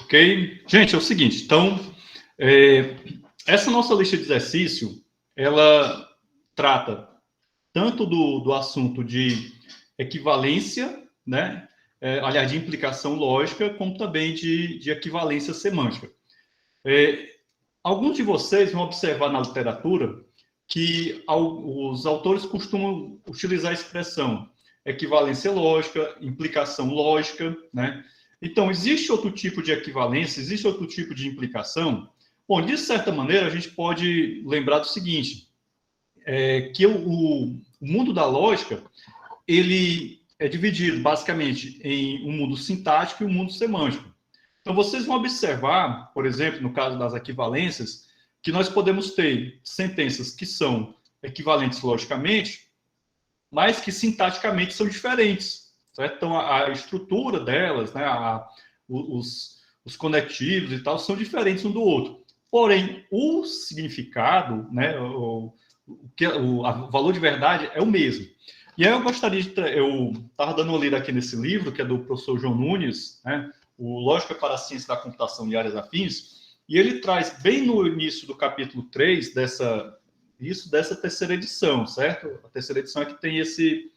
Ok? Gente, é o seguinte, então, essa nossa lista de exercício, ela trata tanto do assunto de equivalência, né? Aliás, de implicação lógica, como também de equivalência semântica. Alguns de vocês vão observar na literatura que os autores costumam utilizar a expressão equivalência lógica, implicação lógica, né? Então, existe outro tipo de equivalência, existe outro tipo de implicação? Bom, de certa maneira, a gente pode lembrar do seguinte, que o mundo da lógica, ele é dividido, basicamente, em um mundo sintático e um mundo semântico. Então, vocês vão observar, por exemplo, no caso das equivalências, que nós podemos ter sentenças que são equivalentes logicamente, mas que sintaticamente são diferentes. Certo? Então, a estrutura delas, né, os conectivos e tal, são diferentes um do outro. Porém, o significado, né, o valor de verdade é o mesmo. E aí eu gostaria de... Eu estava dando uma lida aqui nesse livro, que é do professor João Nunes, né, o Lógica para a Ciência da Computação e Áreas Afins, e ele traz bem no início do capítulo 3 dessa terceira edição, certo? A terceira edição é que tem esse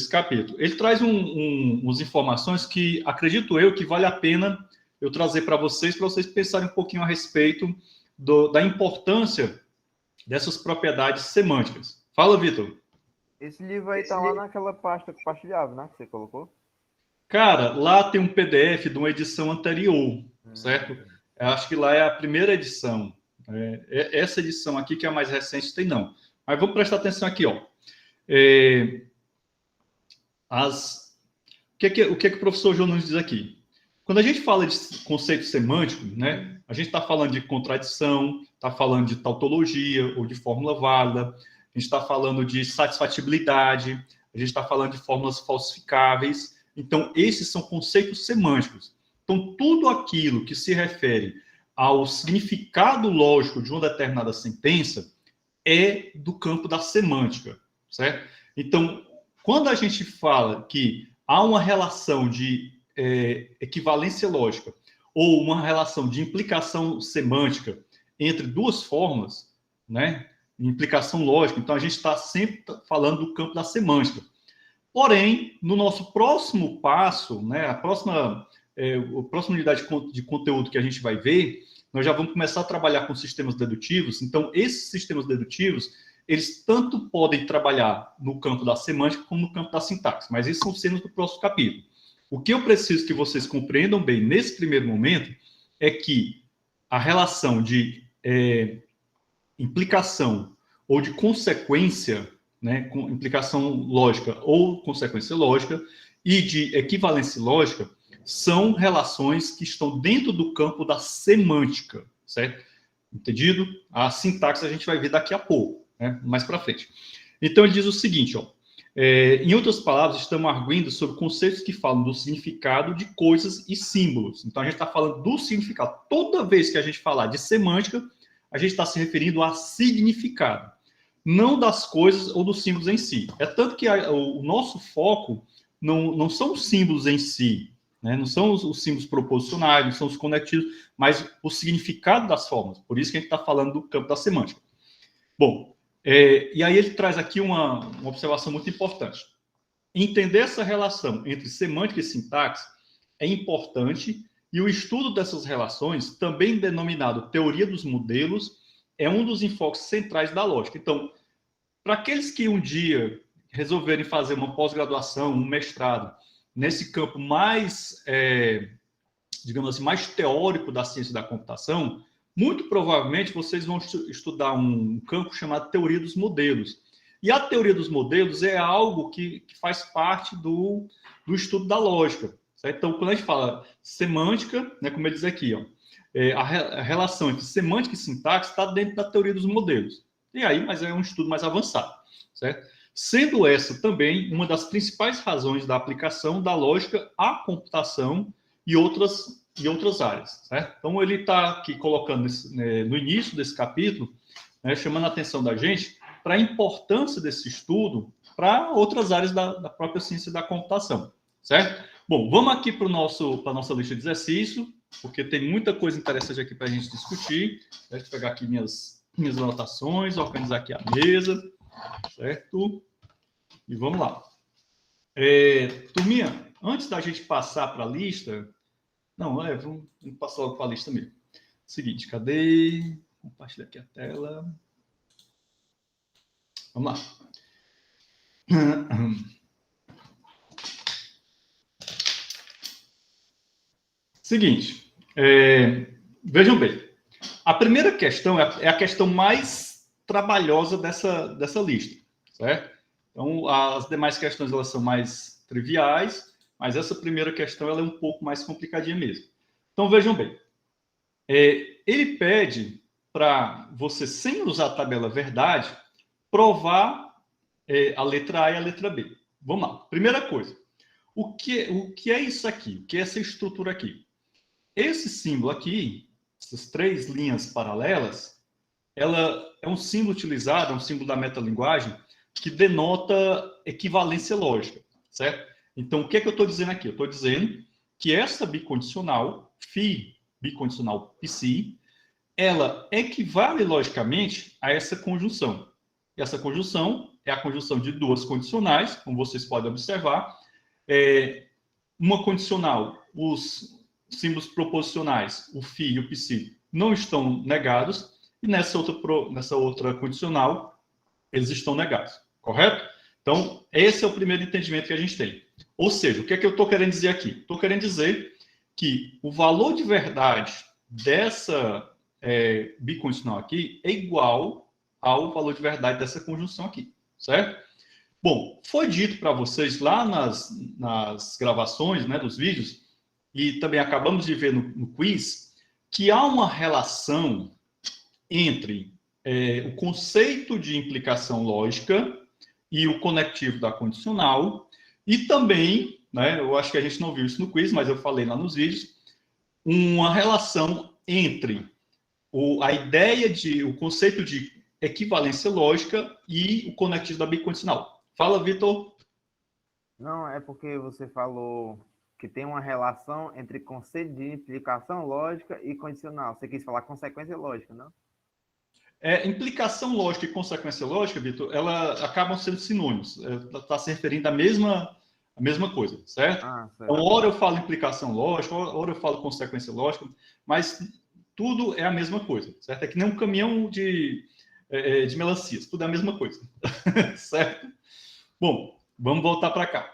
capítulo. Ele traz umas informações que, acredito eu, que vale a pena eu trazer para vocês pensarem um pouquinho a respeito da importância dessas propriedades semânticas. Fala, Vitor. Esse livro aí tá lá naquela pasta compartilhável, né? Que você colocou? Cara, lá tem um PDF de uma edição anterior, certo? Eu acho que lá é a primeira edição. Essa edição aqui, que é a mais recente, tem não. Mas vamos prestar atenção aqui, ó. O que o professor João nos diz aqui? Quando a gente fala de conceito semântico, né, a gente está falando de contradição, está falando de tautologia ou de fórmula válida, a gente está falando de satisfatibilidade, a gente está falando de fórmulas falsificáveis. Então, esses são conceitos semânticos. Então, tudo aquilo que se refere ao significado lógico de uma determinada sentença é do campo da semântica, certo? Então, quando a gente fala que há uma relação de equivalência lógica ou uma relação de implicação semântica entre duas fórmulas, né? Implicação lógica, então a gente está sempre falando do campo da semântica. Porém, no nosso próximo passo, né, a próxima unidade de conteúdo que a gente vai ver, nós já vamos começar a trabalhar com sistemas dedutivos. Então, esses sistemas dedutivos, eles tanto podem trabalhar no campo da semântica como no campo da sintaxe, mas isso são cenas do próximo capítulo. O que eu preciso que vocês compreendam bem nesse primeiro momento é que a relação de implicação ou de consequência, né, com implicação lógica ou consequência lógica, e de equivalência lógica, são relações que estão dentro do campo da semântica, certo? Entendido? A sintaxe a gente vai ver daqui a pouco, né, mais para frente. Então, ele diz o seguinte, ó, em outras palavras, estamos arguindo sobre conceitos que falam do significado de coisas e símbolos. Então, a gente está falando do significado. Toda vez que a gente falar de semântica, a gente está se referindo a significado, não das coisas ou dos símbolos em si. É tanto que o nosso foco não são os símbolos em si, né? Não são os símbolos proposicionais, não são os conectivos, mas o significado das formas. Por isso que a gente está falando do campo da semântica. Bom, e aí ele traz aqui uma observação muito importante. Entender essa relação entre semântica e sintaxe é importante, e o estudo dessas relações, também denominado teoria dos modelos, é um dos enfoques centrais da lógica. Então, para aqueles que um dia resolverem fazer uma pós-graduação, um mestrado, nesse campo mais, digamos assim, mais teórico da ciência da computação, muito provavelmente vocês vão estudar um campo chamado teoria dos modelos. E a teoria dos modelos é algo que faz parte do estudo da lógica. Certo? Então, quando a gente fala semântica, né, como ele diz aqui, ó, a relação entre semântica e sintaxe está dentro da teoria dos modelos. E aí, mas é um estudo mais avançado. Certo? Sendo essa também uma das principais razões da aplicação da lógica à computação e outras áreas. Certo? Então, ele está aqui colocando no início desse capítulo, né, chamando a atenção da gente para a importância desse estudo para outras áreas da própria ciência da computação. Certo? Bom, vamos aqui para a nossa lista de exercício, porque tem muita coisa interessante aqui para a gente discutir. Deixa eu pegar aqui minhas anotações, organizar aqui a mesa, certo? E vamos lá. Turminha, antes da gente passar para a lista... Não, vamos passar logo para a lista mesmo. Seguinte, cadê? Compartilhar aqui a tela. Vamos lá. Seguinte, vejam bem. A primeira questão é a questão mais trabalhosa dessa lista, certo? Então, as demais questões elas são mais triviais, mas essa primeira questão ela é um pouco mais complicadinha mesmo. Então, vejam bem. Ele pede para você, sem usar a tabela verdade, provar a letra A e a letra B. Vamos lá. Primeira coisa. O que é isso aqui? O que é essa estrutura aqui? Esse símbolo aqui, essas três linhas paralelas, ela é um símbolo utilizado, é um símbolo da metalinguagem, que denota equivalência lógica, certo? Então, o que é que eu estou dizendo aqui? Eu estou dizendo que essa bicondicional, φ bicondicional psi, ela equivale logicamente a essa conjunção. E essa conjunção é a conjunção de duas condicionais, como vocês podem observar. Uma condicional, os símbolos proposicionais, o φ e o psi, não estão negados, e nessa outra condicional, eles estão negados, correto? Então, esse é o primeiro entendimento que a gente tem. Ou seja, o que é que eu estou querendo dizer aqui? Estou querendo dizer que o valor de verdade dessa bicondicional aqui é igual ao valor de verdade dessa conjunção aqui, certo? Bom, foi dito para vocês lá nas gravações, né, dos vídeos, e também acabamos de ver no quiz, que há uma relação entre o conceito de implicação lógica e o conectivo da condicional, e também, né, eu acho que a gente não viu isso no quiz, mas eu falei lá nos vídeos, uma relação entre o conceito de equivalência lógica e o conectivo da bicondicional. Fala, Vitor. Não, é porque você falou que tem uma relação entre conceito de implicação lógica e condicional. Você quis falar consequência lógica, não? Implicação lógica e consequência lógica, Vitor, elas acabam sendo sinônimos. Está se referindo à mesma coisa, certo? Ah, Então, certo. ora eu falo implicação lógica, ora eu falo consequência lógica, mas tudo é a mesma coisa, certo? É que nem um caminhão de melancias, tudo é a mesma coisa, certo? Bom, vamos voltar para cá,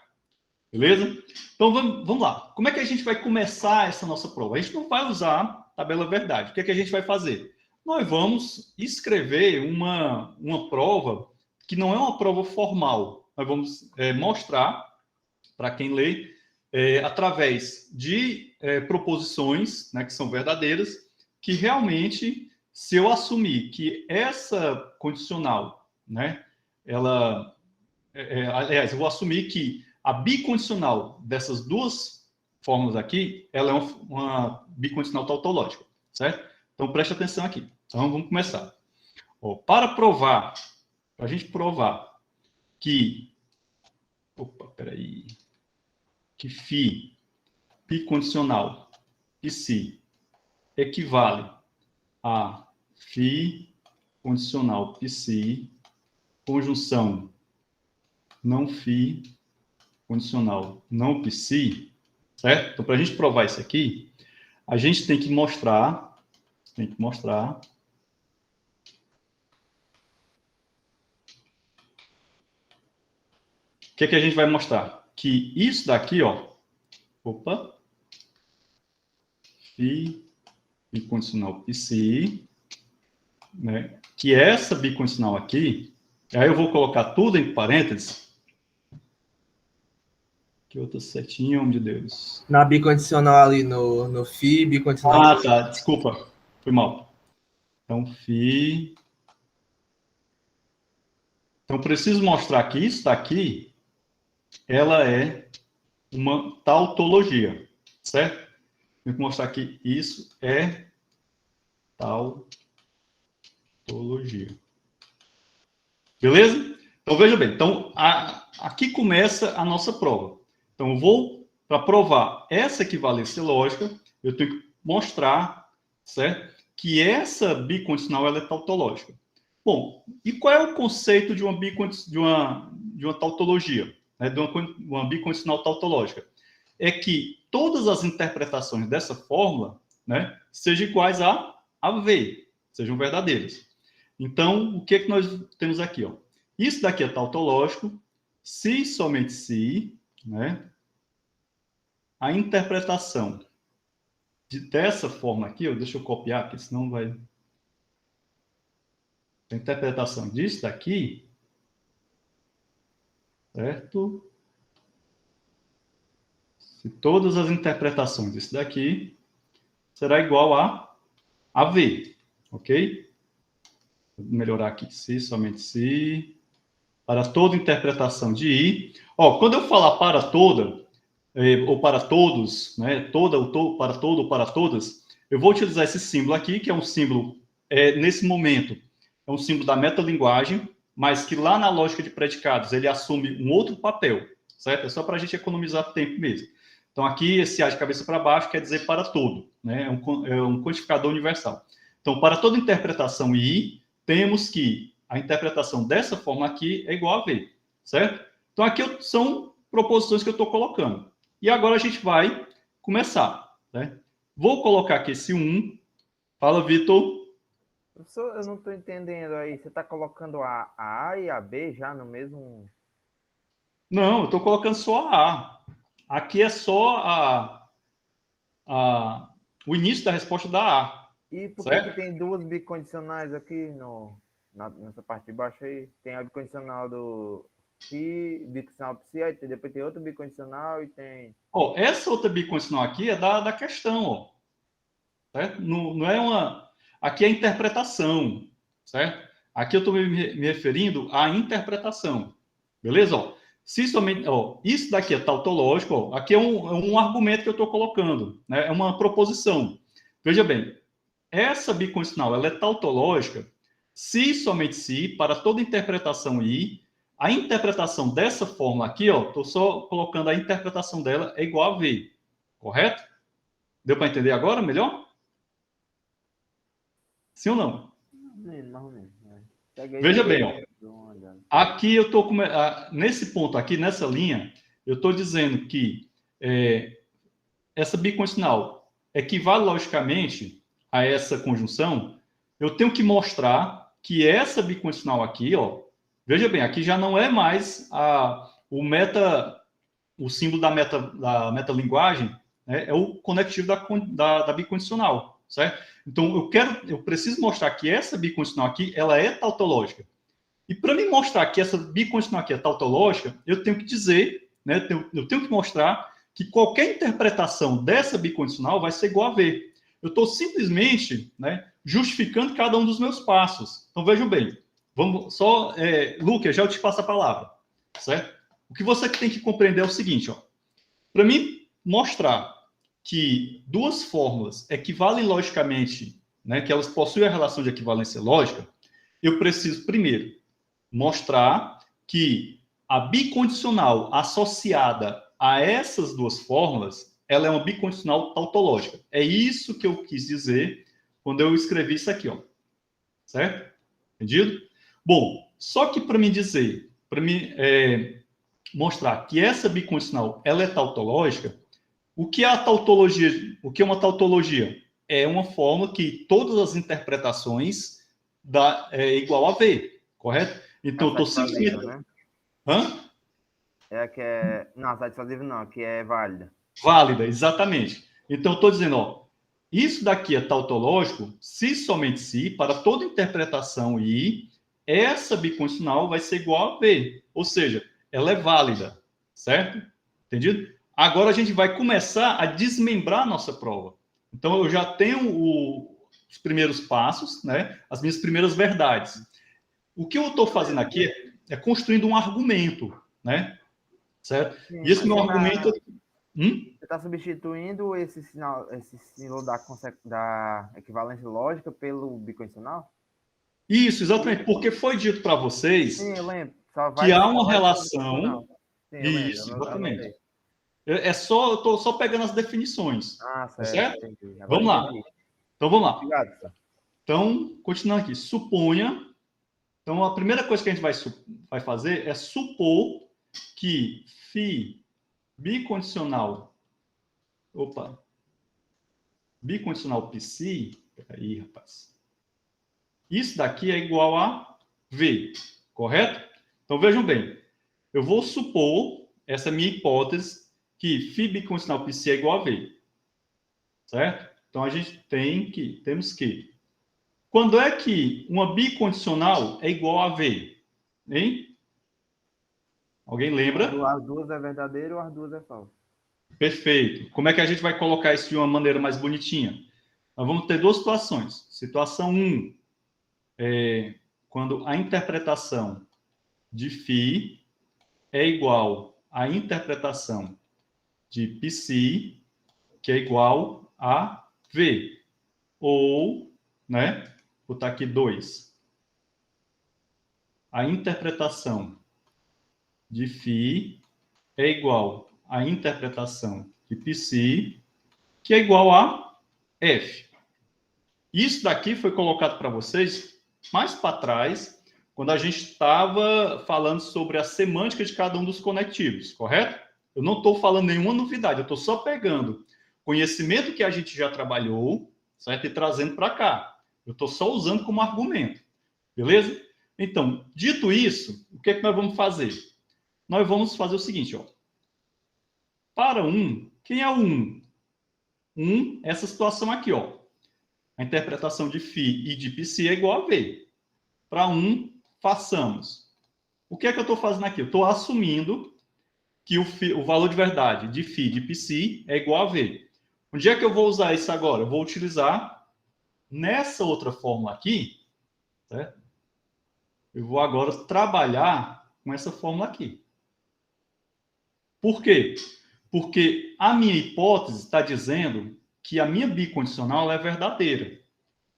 beleza? Então, vamos lá. Como é que a gente vai começar essa nossa prova? A gente não vai usar tabela verdade. O que é que a gente vai fazer? Nós vamos escrever uma prova que não é uma prova formal. Nós vamos mostrar para quem lê, através de proposições, né, que são verdadeiras, que realmente, se eu assumir que essa condicional, né, aliás, eu vou assumir que a bicondicional dessas duas formas aqui, ela é uma bicondicional tautológica, certo? Então, preste atenção aqui. Então, vamos começar. Para a gente provar que... Opa, peraí. Que φ bicondicional psi equivale a φ condicional psi conjunção não φ condicional não psi, certo? Então, para a gente provar isso aqui, a gente tem que mostrar o que a gente vai mostrar? Que isso daqui, φ bicondicional psi, né? Que essa bicondicional aqui, aí eu vou colocar tudo em parênteses. Que outra setinha, homem de Deus. Na bicondicional ali no φ, bicondicional... Ah, tá, desculpa, foi mal. Então, φ... Então, preciso mostrar que isso daqui, ela é uma tautologia, certo? Tenho que mostrar que isso é tautologia. Beleza? Então, veja bem. Então, aqui começa a nossa prova. Então, eu vou para provar essa equivalência lógica, eu tenho que mostrar, certo? Que essa bicondicional ela é tautológica. Bom, e qual é o conceito de uma tautologia, né? De uma bicondicional tautológica? É que todas as interpretações dessa fórmula, né, sejam iguais a V, sejam verdadeiras. Então, o que é que nós temos aqui? Ó? Isso daqui é tautológico, se e somente se, né, a interpretação dessa forma aqui, ó, deixa eu copiar aqui, senão vai... A interpretação disso daqui, certo? Se todas as interpretações disso daqui será igual a V, ok? Vou melhorar aqui, se, somente se, para toda interpretação de I. Ó, quando eu falar para toda, ou para todos, né, para todo ou para todas, eu vou utilizar esse símbolo aqui, que é um símbolo, nesse momento, é um símbolo da metalinguagem, mas que lá na lógica de predicados ele assume um outro papel, certo? É só para a gente economizar tempo mesmo. Então, aqui, esse A de cabeça para baixo quer dizer para todo, né? É um quantificador universal. Então, para toda interpretação I, temos que a interpretação dessa forma aqui é igual a V, certo? Então, aqui são proposições que eu estou colocando. E agora a gente vai começar, né? Vou colocar aqui esse 1. Fala, Vitor. Professor, eu não estou entendendo aí. Você está colocando a A e a B já no mesmo... Não, eu estou colocando só a A. Aqui é só o início da resposta da A. E por certo? que tem duas bicondicionais aqui nessa parte de baixo aí? Tem a bicondicional do si, bicondicional do si, aí depois tem outra bicondicional e tem... Ó, essa outra bicondicional aqui é da questão, ó. Certo? Não é uma... Aqui é a interpretação, certo? Aqui eu estou me referindo à interpretação. Beleza? Ó, se somente, ó, isso daqui é tautológico, ó, aqui é um argumento que eu estou colocando, né? É uma proposição. Veja bem, essa bicondicional ela é tautológica se somente se, para toda interpretação I, a interpretação dessa fórmula aqui, ó, estou só colocando a interpretação dela é igual a V, correto? Deu para entender agora melhor? Sim ou não? Mais ou menos, né? Veja bem, ó, aqui eu estou nesse ponto aqui, nessa linha, eu estou dizendo que essa bicondicional equivale logicamente a essa conjunção. Eu tenho que mostrar que essa bicondicional aqui, ó, veja bem, aqui já não é mais o símbolo da metalinguagem, né, é o conectivo da bicondicional, certo? Então, eu preciso mostrar que essa bicondicional aqui, ela é tautológica. E para me mostrar que essa bicondicional aqui é tautológica, eu tenho que dizer, né, eu tenho que mostrar que qualquer interpretação dessa bicondicional vai ser igual a V. Eu estou simplesmente, né, justificando cada um dos meus passos. Então, vejam bem. Vamos só... Lucas, já eu te passo a palavra, certo? O que você tem que compreender é o seguinte, ó. Para mim mostrar que duas fórmulas equivalem logicamente, né, que elas possuem a relação de equivalência lógica, eu preciso, primeiro, mostrar que a bicondicional associada a essas duas fórmulas, ela é uma bicondicional tautológica. É isso que eu quis dizer quando eu escrevi isso aqui, ó. Certo? Entendido? Bom, só que para me dizer, para me mostrar que essa bicondicional ela é tautológica, o que é a tautologia? O que é uma tautologia? É uma fórmula que todas as interpretações é igual a V, correto? Então, eu estou simplesmente... Né? Hã? É a que é... Não, satisfazível não, que é válida. Válida, exatamente. Então, eu estou dizendo, ó, isso daqui é tautológico se somente se, para toda interpretação I, essa bicondicional vai ser igual a V. Ou seja, ela é válida, certo? Entendido? Agora a gente vai começar a desmembrar a nossa prova. Então, eu já tenho os primeiros passos, né? As minhas primeiras verdades. O que eu estou fazendo aqui é construindo um argumento, né? Certo? Sim, e esse meu argumento... Você está substituindo esse símbolo da equivalência lógica pelo bicondicional? Isso, exatamente, porque foi dito para vocês... Sim, eu lembro. Que há uma relação... Sim, Isso, exatamente. É só, eu estou só pegando as definições. Ah, Tá certo. certo? Entendi. Agora Vamos lá. entendi. Então, vamos lá. Obrigado, professor. Então, continuando aqui. Suponha. Então, a primeira coisa que a gente vai fazer é supor que φ bicondicional. Opa. Bicondicional psi. Peraí, rapaz. Isso daqui é igual a V. Correto? Então, vejam bem. Eu vou supor, essa minha hipótese, que φ bicondicional psi é igual a V. Certo? Então, a gente temos que. Quando é que uma bicondicional é igual a V? Hein? Alguém lembra? As duas é verdadeiro ou as duas é falso? Perfeito. Como é que a gente vai colocar isso de uma maneira mais bonitinha? Nós vamos ter duas situações. Situação 1 é quando a interpretação de φ é igual à interpretação de psi, que é igual a V. Ou, né, vou botar aqui 2. A interpretação de φ é igual à interpretação de psi, que é igual a F. Isso daqui foi colocado para vocês mais para trás, quando a gente estava falando sobre a semântica de cada um dos conectivos, correto? Eu não estou falando nenhuma novidade, eu estou só pegando conhecimento que a gente já trabalhou, certo? E trazendo para cá. Eu estou só usando como argumento, beleza? Então, dito isso, o que é que nós vamos fazer? Nós vamos fazer o seguinte, ó. Para 1, quem é o 1? 1, essa situação aqui, ó. A interpretação de φ e de psi é igual a V. Para 1, façamos. O que é que eu estou fazendo aqui? Eu estou assumindo que o valor de verdade de φ e de psi é igual a V. Onde é que eu vou usar isso agora? Eu vou utilizar nessa outra fórmula aqui, certo? Eu vou agora trabalhar com essa fórmula aqui. Por quê? Porque a minha hipótese está dizendo que a minha bicondicional é verdadeira.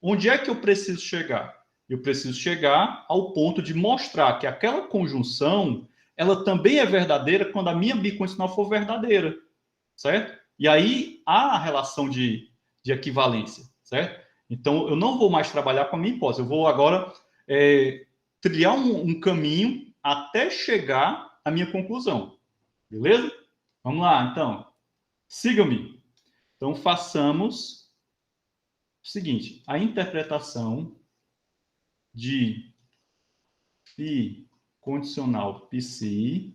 Onde é que eu preciso chegar? Eu preciso chegar ao ponto de mostrar que aquela conjunção, ela também é verdadeira quando a minha bicondicional for verdadeira, certo? E aí há a relação de equivalência, certo? Então, eu não vou mais trabalhar com a minha hipótese, eu vou agora trilhar um caminho até chegar à minha conclusão, beleza? Vamos lá, então. Sigam-me. Então, façamos o seguinte: a interpretação de φ condicional psi,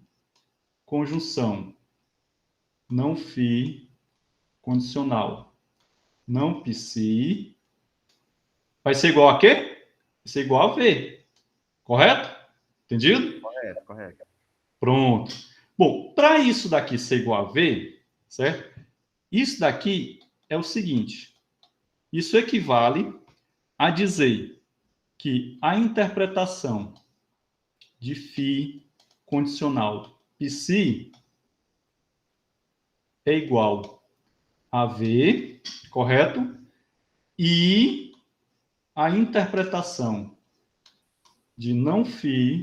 conjunção não φ condicional não psi, vai ser igual a quê? Vai ser igual a V. Correto? Entendido? Correto, correto. Pronto. Bom, para isso daqui ser igual a V, certo? Isso daqui é o seguinte: isso equivale a dizer que a interpretação de φ condicional psi é igual a V, correto? E a interpretação de não φ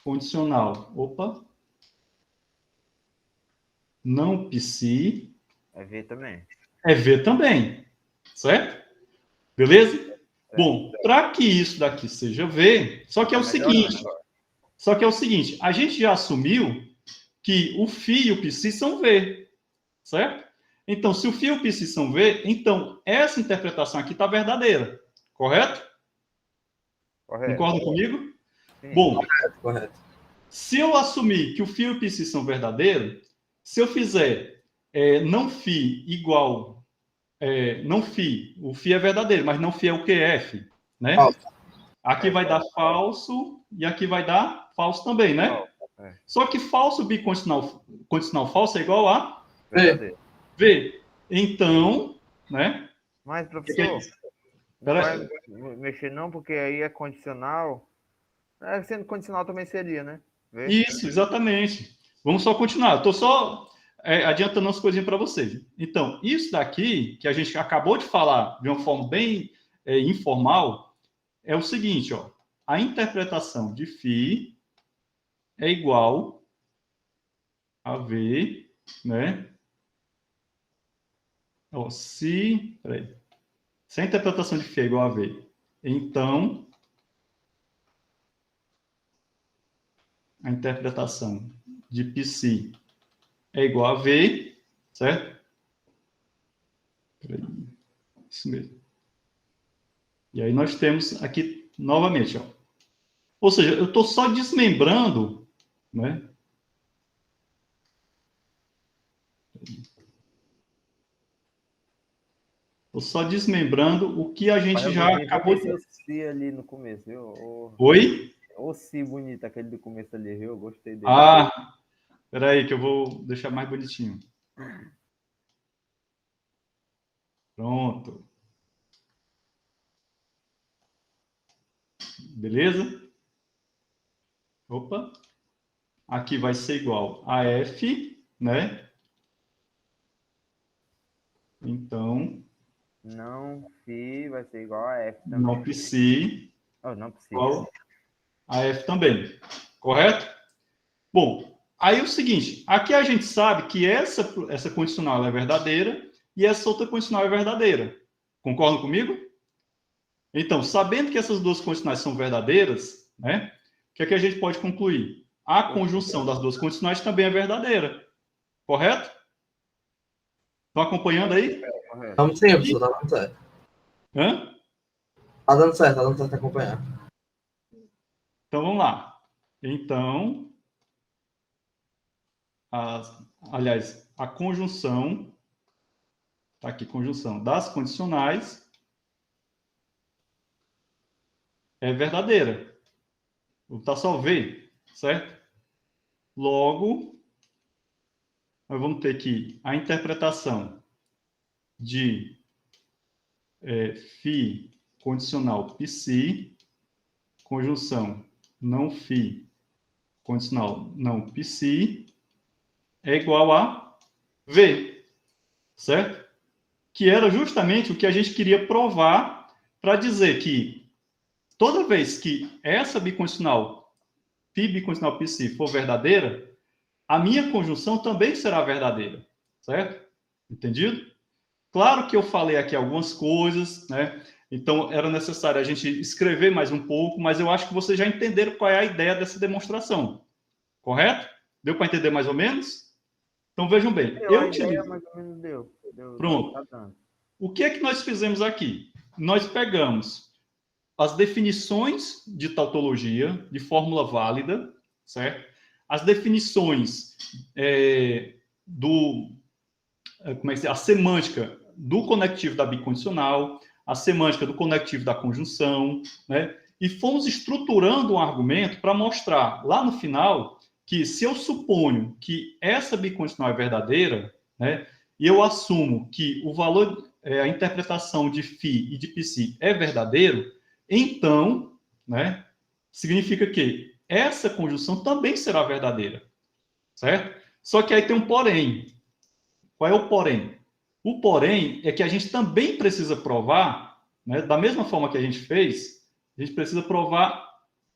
condicional, não psi, É V também. é V também, certo? Beleza? Bom, para que isso daqui seja V, só que é o seguinte, a gente já assumiu que o φ e o psi são V, certo? Então, se o φ e o psi são V, então essa interpretação aqui está verdadeira, correto? Correto. Concordam comigo? Sim. Bom, Correto. se eu assumir que o φ e o psi são verdadeiros, se eu fizer não φ igual não φ, o φ é verdadeiro, mas não φ é o que é F, né? Falso. Aqui vai dar falso e aqui vai dar falso também, né? Só que falso bicondicional falso é igual a Verdadeiro. V. Então, né? Mas, professor, não Pera- vai mexer não, porque aí é condicional. Sendo condicional também seria, né? V. Isso, exatamente. Vamos só continuar. Eu estou só adiantando umas coisinhas para vocês. Então, isso daqui, que a gente acabou de falar de uma forma bem informal, é o seguinte, ó. A interpretação de φ é igual a V né? Ó, se a interpretação de φ é igual a V, então a interpretação de πc é igual a V, certo? Isso mesmo. E aí nós temos aqui novamente, ó. Ou seja, eu estou só desmembrando, né? Estou só desmembrando o que a gente já acabou de... Eu si ali no começo, viu? Oi? O si bonito, aquele do começo ali, viu? Eu gostei dele. Ah, espera aí que eu vou deixar mais bonitinho. Pronto. Beleza? Opa. Aqui vai ser igual a F, né? Então... Não φ vai ser igual a F também. Não psi. Não precisa. Igual a F também. Correto? Bom, aí é o seguinte. Aqui a gente sabe que essa condicional é verdadeira e essa outra condicional é verdadeira. Concordam comigo? Então, sabendo que essas duas condicionais são verdadeiras, né? O que é que a gente pode concluir? A conjunção das duas condicionais também é verdadeira. Correto? Estão acompanhando aí? Vamos sim, professor, tá dando certo. Hã? Tá dando certo acompanhar. Então, vamos lá. Então, aliás, a conjunção, tá aqui, conjunção das condicionais é verdadeira. Vou botar só V, certo? Logo, nós vamos ter que a interpretação de φ condicional psi, conjunção não φ condicional não psi, é igual a V, certo? Que era justamente o que a gente queria provar para dizer que toda vez que essa bicondicional, φ bicondicional psi, for verdadeira, a minha conjunção também será verdadeira, certo? Entendido? Claro que eu falei aqui algumas coisas, né? Então, era necessário a gente escrever mais um pouco, mas eu acho que vocês já entenderam qual é a ideia dessa demonstração. Correto? Deu para entender mais ou menos? Então, vejam bem. Eu utilizo... mais ou menos deu. Pronto. O que é que nós fizemos aqui? Nós pegamos as definições de tautologia, de fórmula válida, certo? As definições a semântica do conectivo da bicondicional, a semântica do conectivo da conjunção, né? E fomos estruturando um argumento para mostrar lá no final que se eu suponho que essa bicondicional é verdadeira, né? E eu assumo que o valor, a interpretação de φ e de psi é verdadeiro, então, né? Significa que essa conjunção também será verdadeira, certo? Só que aí tem um porém. Qual é o porém? O porém é que a gente também precisa provar, né, da mesma forma que a gente fez, a gente precisa provar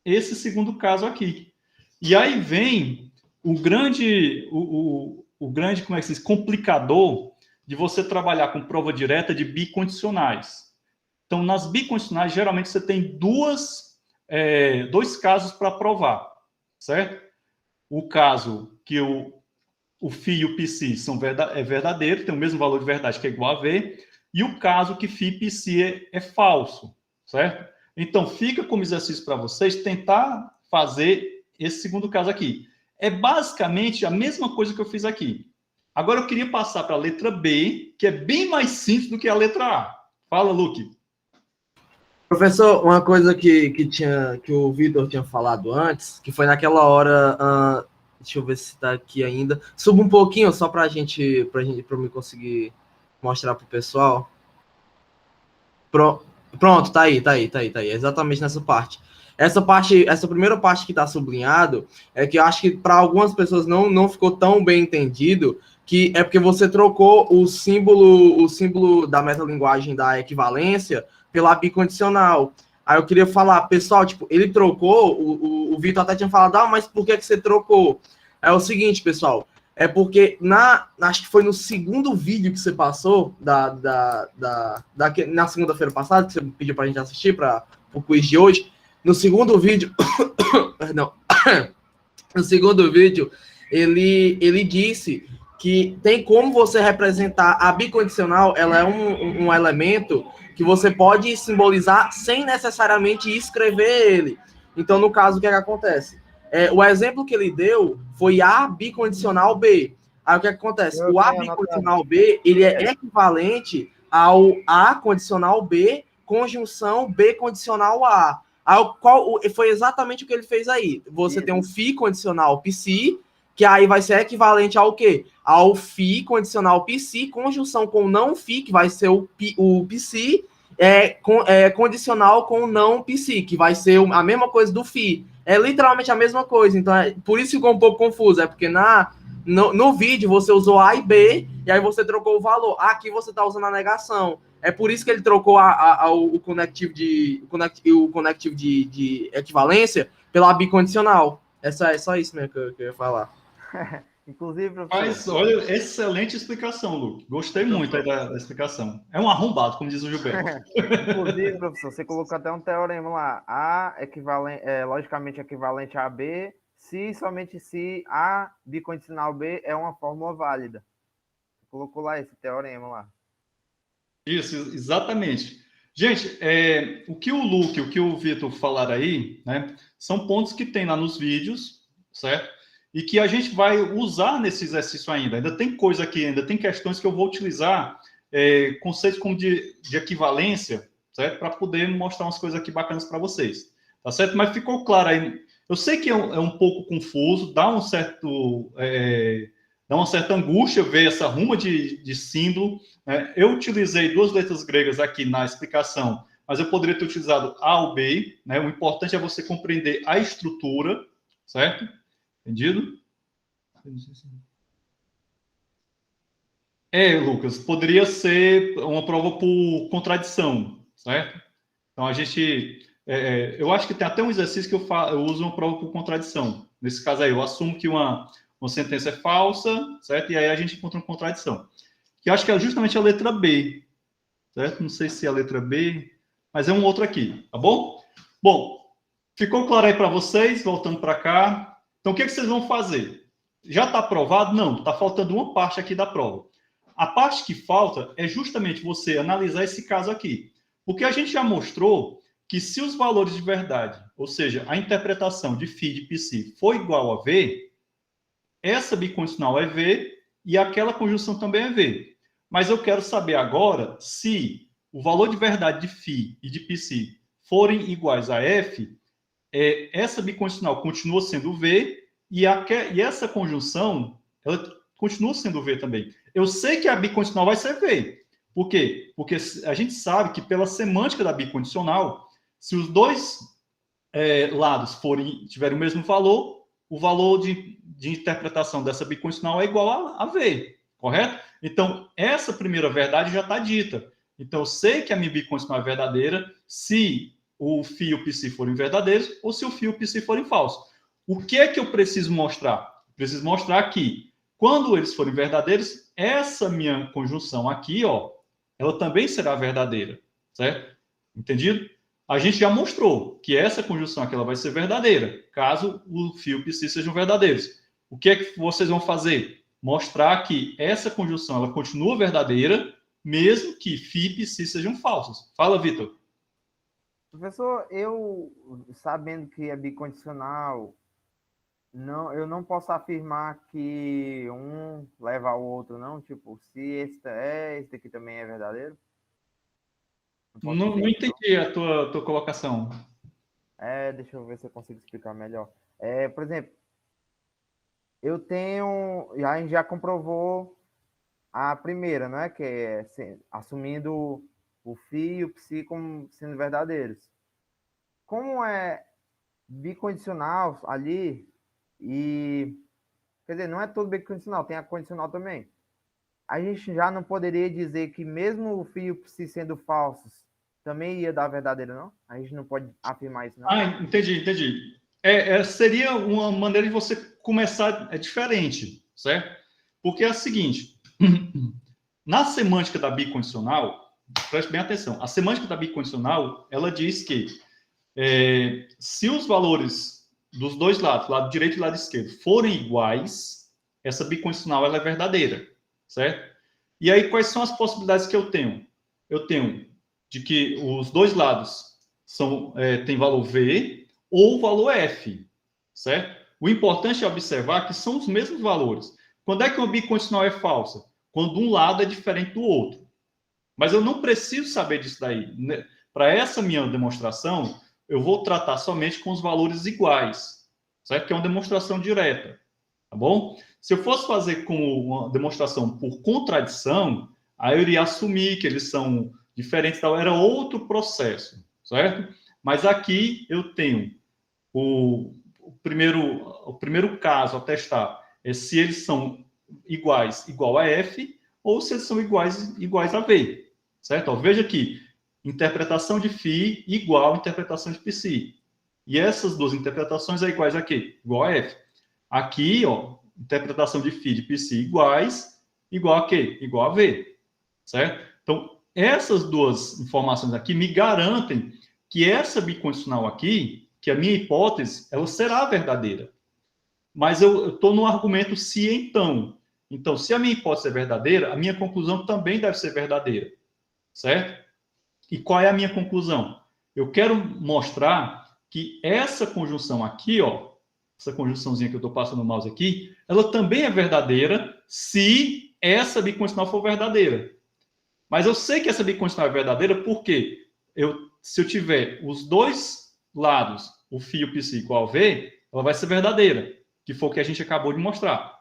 esse segundo caso aqui. E aí vem o grande, como é que se diz, complicador de você trabalhar com prova direta de bicondicionais. Então, nas bicondicionais, geralmente você tem dois casos para provar, certo? O caso que o φ e o psi é verdadeiro, tem o mesmo valor de verdade, que é igual a V, e o caso que φ e psi é falso, certo? Então, fica como exercício para vocês tentar fazer esse segundo caso aqui. É basicamente a mesma coisa que eu fiz aqui. Agora, eu queria passar para a letra B, que é bem mais simples do que a letra A. Fala, Luque. Professor, uma coisa que o Vitor tinha falado antes, que foi naquela hora... deixa eu ver se está aqui ainda. Suba um pouquinho só para eu conseguir mostrar para o pessoal. Pronto, tá aí. Exatamente nessa parte. Essa primeira parte que está sublinhado é que eu acho que para algumas pessoas não ficou tão bem entendido, que é porque você trocou o símbolo da metalinguagem da equivalência pela bicondicional. Aí eu queria falar, pessoal, tipo, ele trocou, o Vitor até tinha falado, mas por que você trocou? É o seguinte, pessoal, é porque acho que foi no segundo vídeo que você passou, na segunda-feira passada, que você pediu pra gente assistir para o quiz de hoje. No segundo vídeo, perdão, no segundo vídeo, ele disse que tem como você representar a bicondicional, ela é um elemento que você pode simbolizar sem necessariamente escrever ele. Então, no caso, o que é que acontece? O exemplo que ele deu foi A bicondicional B. Aí o que é que acontece? O A bicondicional B, ele é equivalente ao A condicional B, conjunção B condicional A. Foi exatamente o que ele fez aí. Você tem um FI condicional psi, que aí vai ser equivalente ao quê? Ao FI condicional psi, conjunção com não FI, que vai ser o psi, condicional com não psi, que vai ser a mesma coisa do FI. É literalmente a mesma coisa. Então, por isso ficou um pouco confuso. É porque no vídeo você usou A e B, e aí você trocou o valor. Aqui você está usando a negação. É por isso que ele trocou o conectivo de equivalência pela bicondicional. É só isso mesmo que eu ia falar. Inclusive, professor... Mas, olha, excelente explicação, Luke. Gostei muito aí da explicação. É um arrombado, como diz o Gilberto. Inclusive, professor, você colocou até um teorema lá. A logicamente equivalente a B, se somente se A bicondicional B é uma fórmula válida. Você colocou lá esse teorema lá. Isso, exatamente. Gente, o que o Luke, o que o Vitor falaram aí, né, são pontos que tem lá nos vídeos, certo? E que a gente vai usar nesse exercício ainda. Ainda tem coisa aqui, ainda tem questões que eu vou utilizar, conceitos como de equivalência, certo? Para poder mostrar umas coisas aqui bacanas para vocês, tá certo? Mas ficou claro aí. Eu sei que é um pouco confuso, dá uma certa angústia ver essa ruma de símbolo. Né? Eu utilizei 2 letras gregas aqui na explicação, mas eu poderia ter utilizado A ou B. Né? O importante é você compreender a estrutura, certo? Entendido? Lucas, poderia ser uma prova por contradição, certo? Então, a gente... eu acho que tem até um exercício que eu uso uma prova por contradição. Nesse caso aí, eu assumo que uma sentença é falsa, certo? E aí a gente encontra uma contradição. Que eu acho que é justamente a letra B, certo? Não sei se é a letra B, mas é um outro aqui, tá bom? Bom, ficou claro aí para vocês, voltando para cá. Então, o que vocês vão fazer? Já está aprovado? Não, está faltando uma parte aqui da prova. A parte que falta é justamente você analisar esse caso aqui. Porque a gente já mostrou que se os valores de verdade, ou seja, a interpretação de φ e de psi for igual a V, essa bicondicional é V e aquela conjunção também é V. Mas eu quero saber agora se o valor de verdade de φ e de psi forem iguais a F, essa bicondicional continua sendo V e essa conjunção ela continua sendo V também. Eu sei que a bicondicional vai ser V. Por quê? Porque a gente sabe que pela semântica da bicondicional, se os dois lados tiverem o mesmo valor, o valor de interpretação dessa bicondicional é igual a V, correto? Então, essa primeira verdade já está dita. Então, eu sei que a minha bicondicional é verdadeira se o φ e o psi forem verdadeiros ou se o φ e o psi forem falsos. O que é que eu preciso mostrar? Preciso mostrar que, quando eles forem verdadeiros, essa minha conjunção aqui, ó, ela também será verdadeira, certo? Entendido? A gente já mostrou que essa conjunção aqui ela vai ser verdadeira, caso o φ e o psi sejam verdadeiros. O que é que vocês vão fazer? Mostrar que essa conjunção ela continua verdadeira, mesmo que φ e psi sejam falsos. Fala, Vitor. Professor, eu, sabendo que é bicondicional, eu não posso afirmar que um leva ao outro, não? Tipo, se esse daqui também é verdadeiro? Não entendi a tua colocação. Deixa eu ver se eu consigo explicar melhor. Por exemplo, a gente já comprovou a primeira, né? Que é assumindo o φ e o psi como sendo verdadeiros. Como é bicondicional ali, quer dizer, não é todo bicondicional, tem a condicional também. A gente já não poderia dizer que mesmo o φ e o psi sendo falsos, também ia dar verdadeiro, não? A gente não pode afirmar isso, não? Entendi. Seria uma maneira de você começar diferente, certo? Porque é o seguinte, na semântica da bicondicional, preste bem atenção, a semântica da bicondicional, ela diz que se os valores dos dois lados, lado direito e lado esquerdo, forem iguais, essa bicondicional ela é verdadeira, certo? E aí, quais são as possibilidades que eu tenho? Eu tenho de que os dois lados têm valor V ou valor F, certo? O importante é observar que são os mesmos valores. Quando é que uma bicondicional é falsa? Quando um lado é diferente do outro. Mas eu não preciso saber disso daí. Para essa minha demonstração, eu vou tratar somente com os valores iguais, certo? Que é uma demonstração direta, tá bom? Se eu fosse fazer com uma demonstração por contradição, aí eu iria assumir que eles são diferentes, tal, era outro processo, certo? Mas aqui eu tenho o primeiro caso a testar é se eles são igual a F ou se eles são iguais a V, certo? Ó, veja aqui, interpretação de φ igual a interpretação de psi. E essas duas interpretações é iguais a quê? Igual a F. Aqui, ó, interpretação de φ e de psi igual a quê? Igual a V, certo? Então, essas duas informações aqui me garantem que essa bicondicional aqui, que a minha hipótese, ela será verdadeira. Mas eu estou no argumento se então. Então, se a minha hipótese é verdadeira, a minha conclusão também deve ser verdadeira, certo? E qual é a minha conclusão? Eu quero mostrar que essa conjunção aqui, ó, essa conjunçãozinha que eu estou passando o mouse aqui, ela também é verdadeira se essa bicondicional for verdadeira. Mas eu sei que essa bicondicional é verdadeira porque se eu tiver os dois lados, o φ e o psi igual a V, ela vai ser verdadeira, que foi o que a gente acabou de mostrar.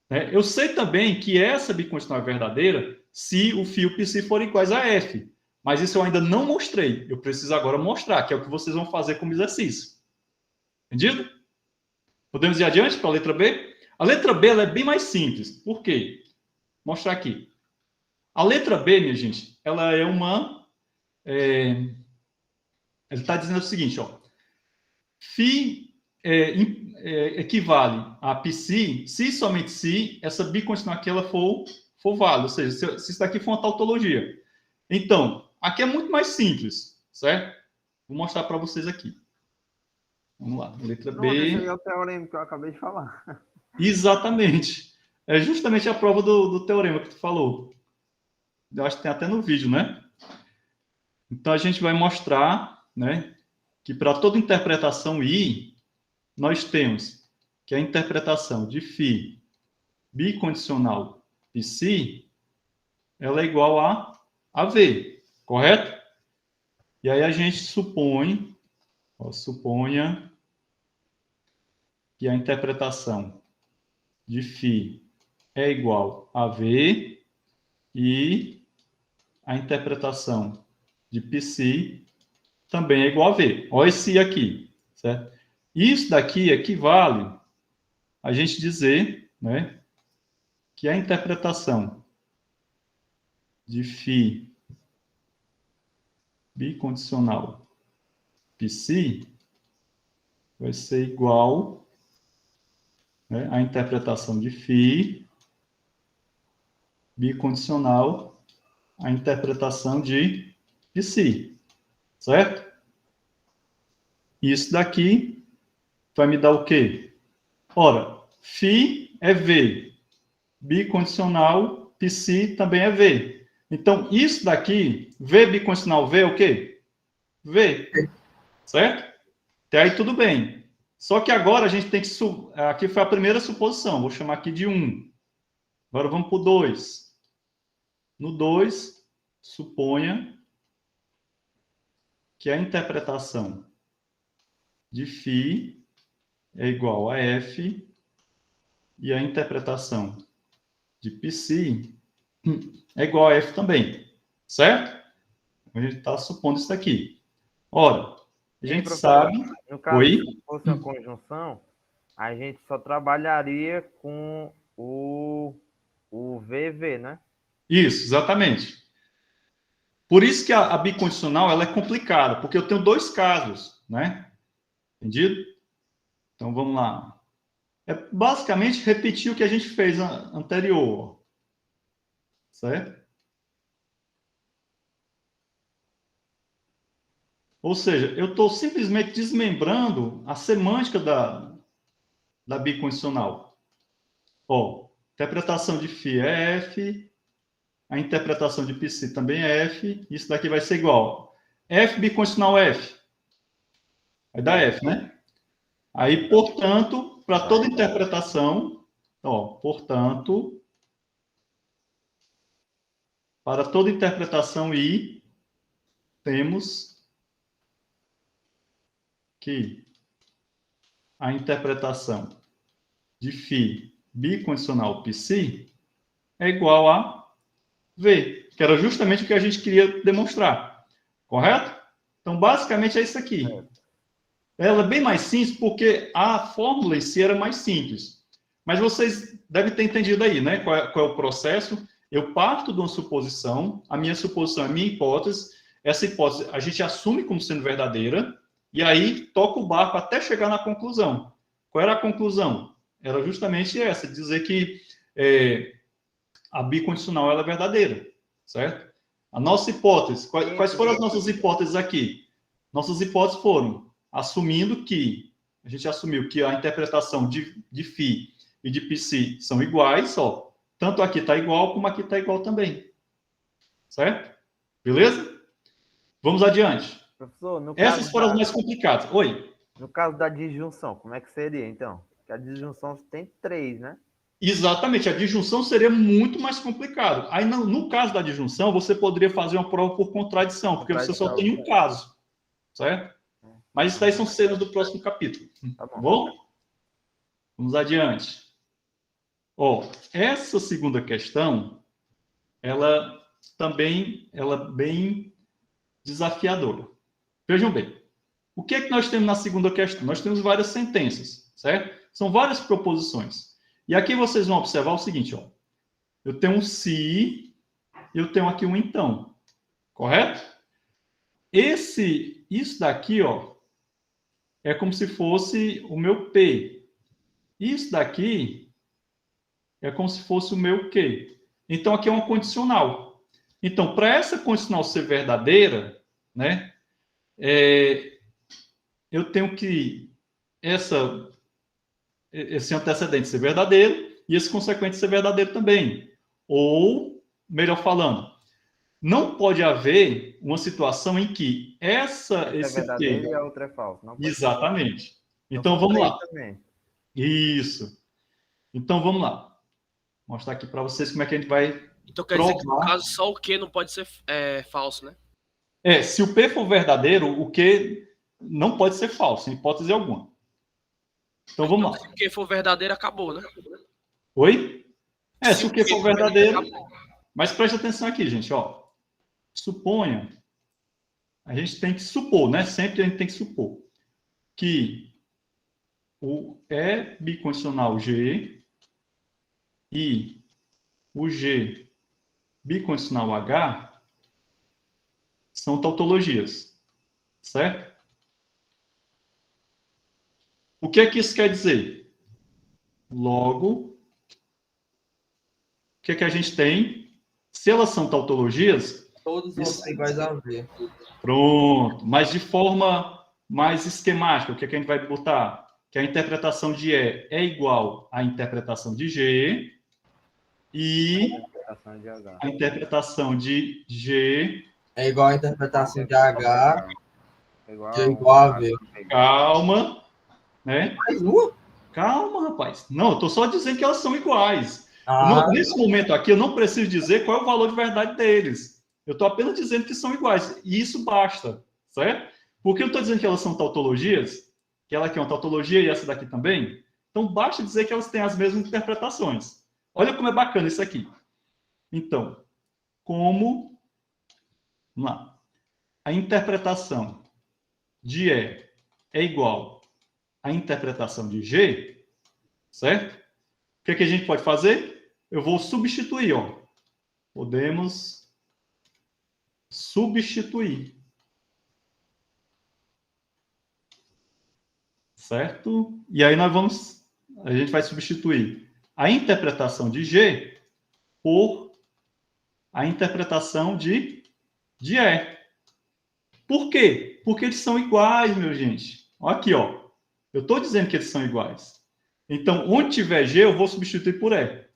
Né? Eu sei também que essa bicondicional é verdadeira se o φ e o psi forem iguais a F. Mas isso eu ainda não mostrei. Eu preciso agora mostrar, que é o que vocês vão fazer como exercício. Entendido? Podemos ir adiante para a letra B? A letra B ela é bem mais simples. Por quê? Vou mostrar aqui. A letra B, minha gente, ela é uma... ele está dizendo o seguinte, ó. Φ equivale a psi, se somente se essa bicondicional aqui ela for válida. Ou seja, se isso daqui for uma tautologia. Então, aqui é muito mais simples, certo? Vou mostrar para vocês aqui. Vamos lá, letra B. Esse aí é o teorema que eu acabei de falar. Exatamente. É justamente a prova do teorema que tu falou. Eu acho que tem até no vídeo, né? Então, a gente vai mostrar, né, que para toda interpretação I, nós temos que a interpretação de φ bicondicional psi, ela é igual a V, correto? E aí a gente supõe, suponha que a interpretação de φ é igual a V e a interpretação de psi também é igual a V. Olha esse aqui, certo? Isso daqui equivale a gente dizer, né, que a interpretação de φ bicondicional psi vai ser igual, né, à interpretação de φ bicondicional à interpretação de psi, certo? Isso daqui vai me dar o quê? Ora, φ é V, bicondicional psi também é V. Então, isso daqui, V bicondicional V é o quê? V, certo? Até aí tudo bem. Só que agora a gente tem que... Aqui foi a primeira suposição, vou chamar aqui de 1. Agora vamos para o 2. No 2, suponha que a interpretação de φ é igual a F e a interpretação de psi é igual a F também, certo? A gente está supondo isso daqui. Ora, a gente sabe... No caso, Oi? se fosse uma conjunção, a gente só trabalharia com o VV, né? Isso, exatamente. Por isso que a bicondicional ela é complicada, porque eu tenho dois casos, né? Entendido? Então, vamos lá. É basicamente repetir o que a gente fez anterior. Certo? Ou seja, eu estou simplesmente desmembrando a semântica da bicondicional. Ó, interpretação de φ é F, a interpretação de psi também é F, isso daqui vai ser igual. F bicondicional F. Vai dar F, né? Aí, portanto, para toda interpretação, ó, portanto, para toda interpretação I, temos que a interpretação de φ bicondicional psi é igual a V, que era justamente o que a gente queria demonstrar. Correto? Então, basicamente é isso aqui. Ela é bem mais simples porque a fórmula em si era mais simples. Mas vocês devem ter entendido aí, né? Qual é o processo? Eu parto de uma suposição, a minha suposição é a minha hipótese, essa hipótese a gente assume como sendo verdadeira, e aí toca o barco até chegar na conclusão. Qual era a conclusão? Era justamente essa, dizer que a bicondicional ela é verdadeira, certo? A nossa hipótese, quais foram as nossas hipóteses aqui? Nossas hipóteses foram assumindo que, a gente assumiu que a interpretação de φ e de psi são iguais, ó, tanto aqui está igual, como aqui está igual também. Certo? Beleza? Vamos adiante. Professor, no Essas caso foram as da, mais complicadas. Oi? no caso da disjunção, como é que seria, então? Porque a disjunção tem 3, né? Exatamente, a disjunção seria muito mais complicado. Aí, no caso da disjunção, você poderia fazer uma prova por contradição, porque você só tem um caso, certo? Mas isso daí são cenas do próximo capítulo. Tá Tá bom. bom? Vamos adiante. Ó, essa segunda questão, ela também ela é bem desafiadora. Vejam bem, o que é que nós temos na segunda questão? Nós temos várias sentenças, certo? São várias proposições. E aqui vocês vão observar o seguinte, ó. Eu tenho um se, eu tenho aqui um então. Correto? Isso daqui, ó, é como se fosse o meu P. Isso daqui é como se fosse o meu Q. Então, aqui é uma condicional. Então, para essa condicional ser verdadeira, né, eu tenho que esse antecedente ser verdadeiro e esse consequente ser verdadeiro também. Ou, melhor falando, não pode haver uma situação em que esse É verdadeiro Q... e a outra é falsa. Não pode Exatamente. então, Então, vamos lá. Também. Isso. Então, vamos lá. Vou mostrar aqui para vocês como é que a gente vai Então quer dizer que, no caso, só o Q não pode ser falso, né? Se o P for verdadeiro, o Q não pode ser falso, em hipótese alguma. Então, vamos lá. Se o Q for verdadeiro, acabou, né? Oi? Se o Q for verdadeiro... Mas preste atenção aqui, gente, ó. Suponha... A gente tem que supor, né? Sempre a gente tem que supor que o E bicondicional G e o G bicondicional H são tautologias, certo? O que é que isso quer dizer? Logo, o que é que a gente tem? Se elas são tautologias... Todos vão ser iguais a V. Pronto. Mas de forma mais esquemática, o que é que a gente vai botar? Que a interpretação de E é igual à interpretação de G e a interpretação de G é igual à interpretação de H, que é igual a V. Calma, né? Mais uma? Calma, rapaz. Não, eu estou só dizendo que elas são iguais. Ah. Nesse momento aqui, eu não preciso dizer qual é o valor de verdade deles. Eu estou apenas dizendo que são iguais. E isso basta, certo? Porque eu estou dizendo que elas são tautologias, que ela aqui é uma tautologia e essa daqui também. Então, basta dizer que elas têm as mesmas interpretações. Olha como é bacana isso aqui. Então, como... Vamos lá. A interpretação de E é igual à interpretação de G, certo? O que é que a gente pode fazer? Eu vou substituir, ó. Podemos substituir. Certo? E aí nós vamos a gente vai substituir a interpretação de G por a interpretação de E. Por quê? Porque eles são iguais, meu gente. Olha aqui, ó. Eu estou dizendo que eles são iguais. Então, onde tiver G, eu vou substituir por E. O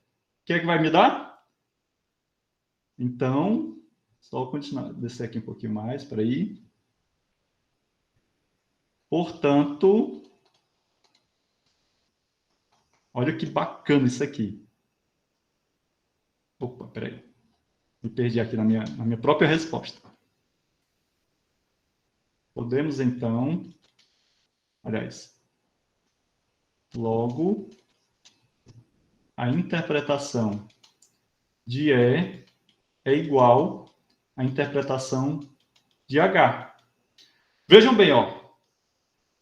que é que vai me dar? Então, só continuar, descer aqui um pouquinho mais, para aí. Portanto, olha que bacana isso aqui. Opa, peraí. Me perdi aqui na minha própria resposta. Podemos, então... Aliás, logo, a interpretação de E é igual à interpretação de H. Vejam bem, ó.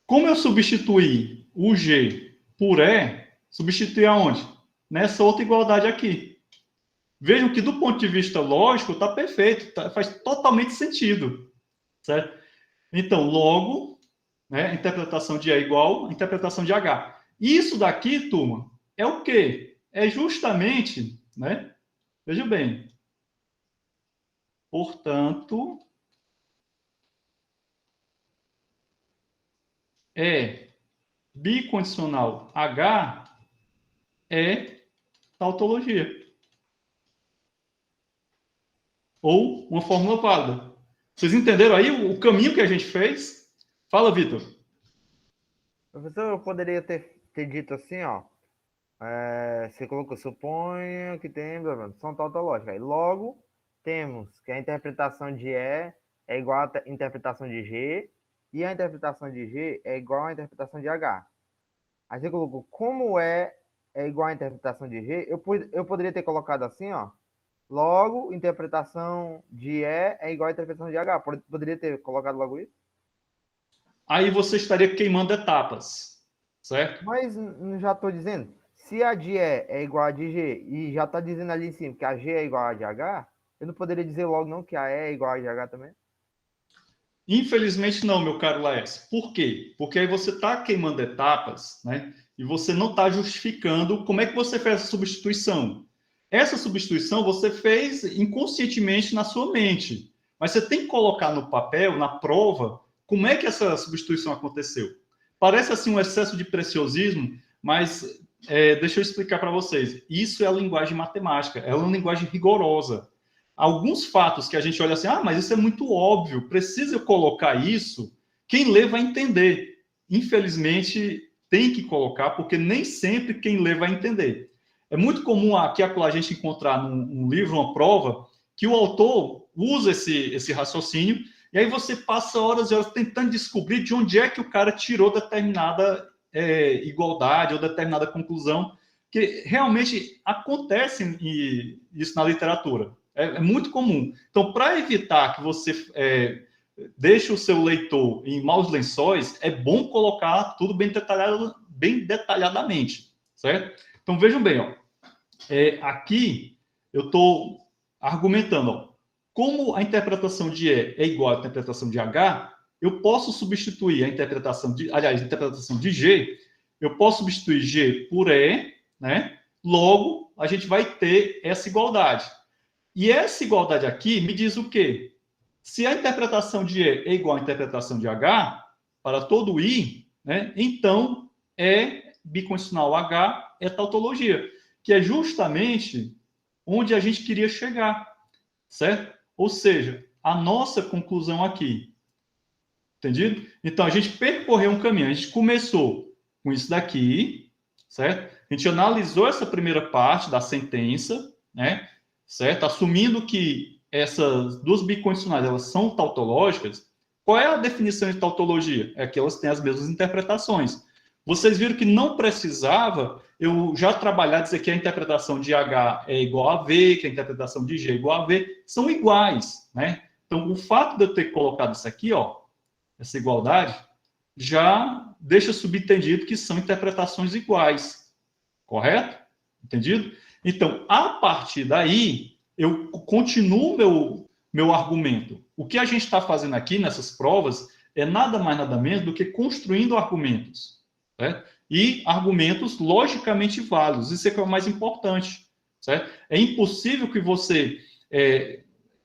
Como eu substituí o G por E, substituí aonde? Nessa outra igualdade aqui. Vejam que, do ponto de vista lógico, está perfeito, faz totalmente sentido. Certo? Então, logo, né, a interpretação de E é igual à interpretação de H. Isso daqui, turma, é o quê? É justamente, né? Veja bem. Portanto, bicondicional H é tautologia. Ou uma fórmula válida. Vocês entenderam aí o caminho que a gente fez? Fala, Vitor. Professor, eu poderia ter dito assim, ó. Você colocou, suponha que tem são tautológicas. Aí, logo, temos que a interpretação de E é igual à interpretação de G, e a interpretação de G é igual à interpretação de H. Aí você colocou, como é igual à interpretação de G, eu poderia ter colocado assim, ó. Logo, interpretação de E é igual à interpretação de H. Poderia ter colocado logo isso? Aí você estaria queimando etapas, certo? Mas já estou dizendo, se a de E é igual a de G, e já está dizendo ali em cima que a G é igual a de H, eu não poderia dizer logo não que a E é igual a de H também? Infelizmente não, meu caro Laércio. Por quê? Porque aí você está queimando etapas, né? E você não está justificando como é que você fez essa substituição. Essa substituição você fez inconscientemente na sua mente. Mas você tem que colocar no papel, na prova, como é que essa substituição aconteceu. Parece assim um excesso de preciosismo, mas deixa eu explicar para vocês. Isso é a linguagem matemática, é uma linguagem rigorosa. Alguns fatos que a gente olha assim, mas isso é muito óbvio, precisa eu colocar isso, quem lê vai entender. Infelizmente, tem que colocar, porque nem sempre quem lê vai entender. É muito comum aqui a gente encontrar num livro, uma prova, que o autor usa esse raciocínio, e aí você passa horas e horas tentando descobrir de onde é que o cara tirou determinada igualdade ou determinada conclusão, que realmente acontece isso na literatura. É muito comum. Então, para evitar que você deixe o seu leitor em maus lençóis, é bom colocar tudo bem detalhadamente, certo? Então, vejam bem, ó. Aqui eu estou argumentando, ó, como a interpretação de E é igual à interpretação de H, eu posso substituir a interpretação de G, eu posso substituir G por E, né? Logo, a gente vai ter essa igualdade. E essa igualdade aqui me diz o quê? Se a interpretação de E é igual à interpretação de H, para todo I, né, então bicondicional H é tautologia, que é justamente onde a gente queria chegar, certo? Ou seja, a nossa conclusão aqui. Entendido? Então, a gente percorreu um caminho. A gente começou com isso daqui, certo? A gente analisou essa primeira parte da sentença, né? Certo? Assumindo que essas duas bicondicionais elas são tautológicas, qual é a definição de tautologia? É que elas têm as mesmas interpretações. Vocês viram que não precisava eu já trabalhar, dizer que a interpretação de H é igual a V, que a interpretação de G é igual a V, são iguais, né? Então, o fato de eu ter colocado isso aqui, ó, essa igualdade, já deixa subentendido que são interpretações iguais, correto? Entendido? Então, a partir daí, eu continuo meu argumento. O que a gente está fazendo aqui nessas provas é nada mais, nada menos do que construindo argumentos. Certo? e argumentos logicamente válidos. Isso é que é o mais importante, certo? É impossível que você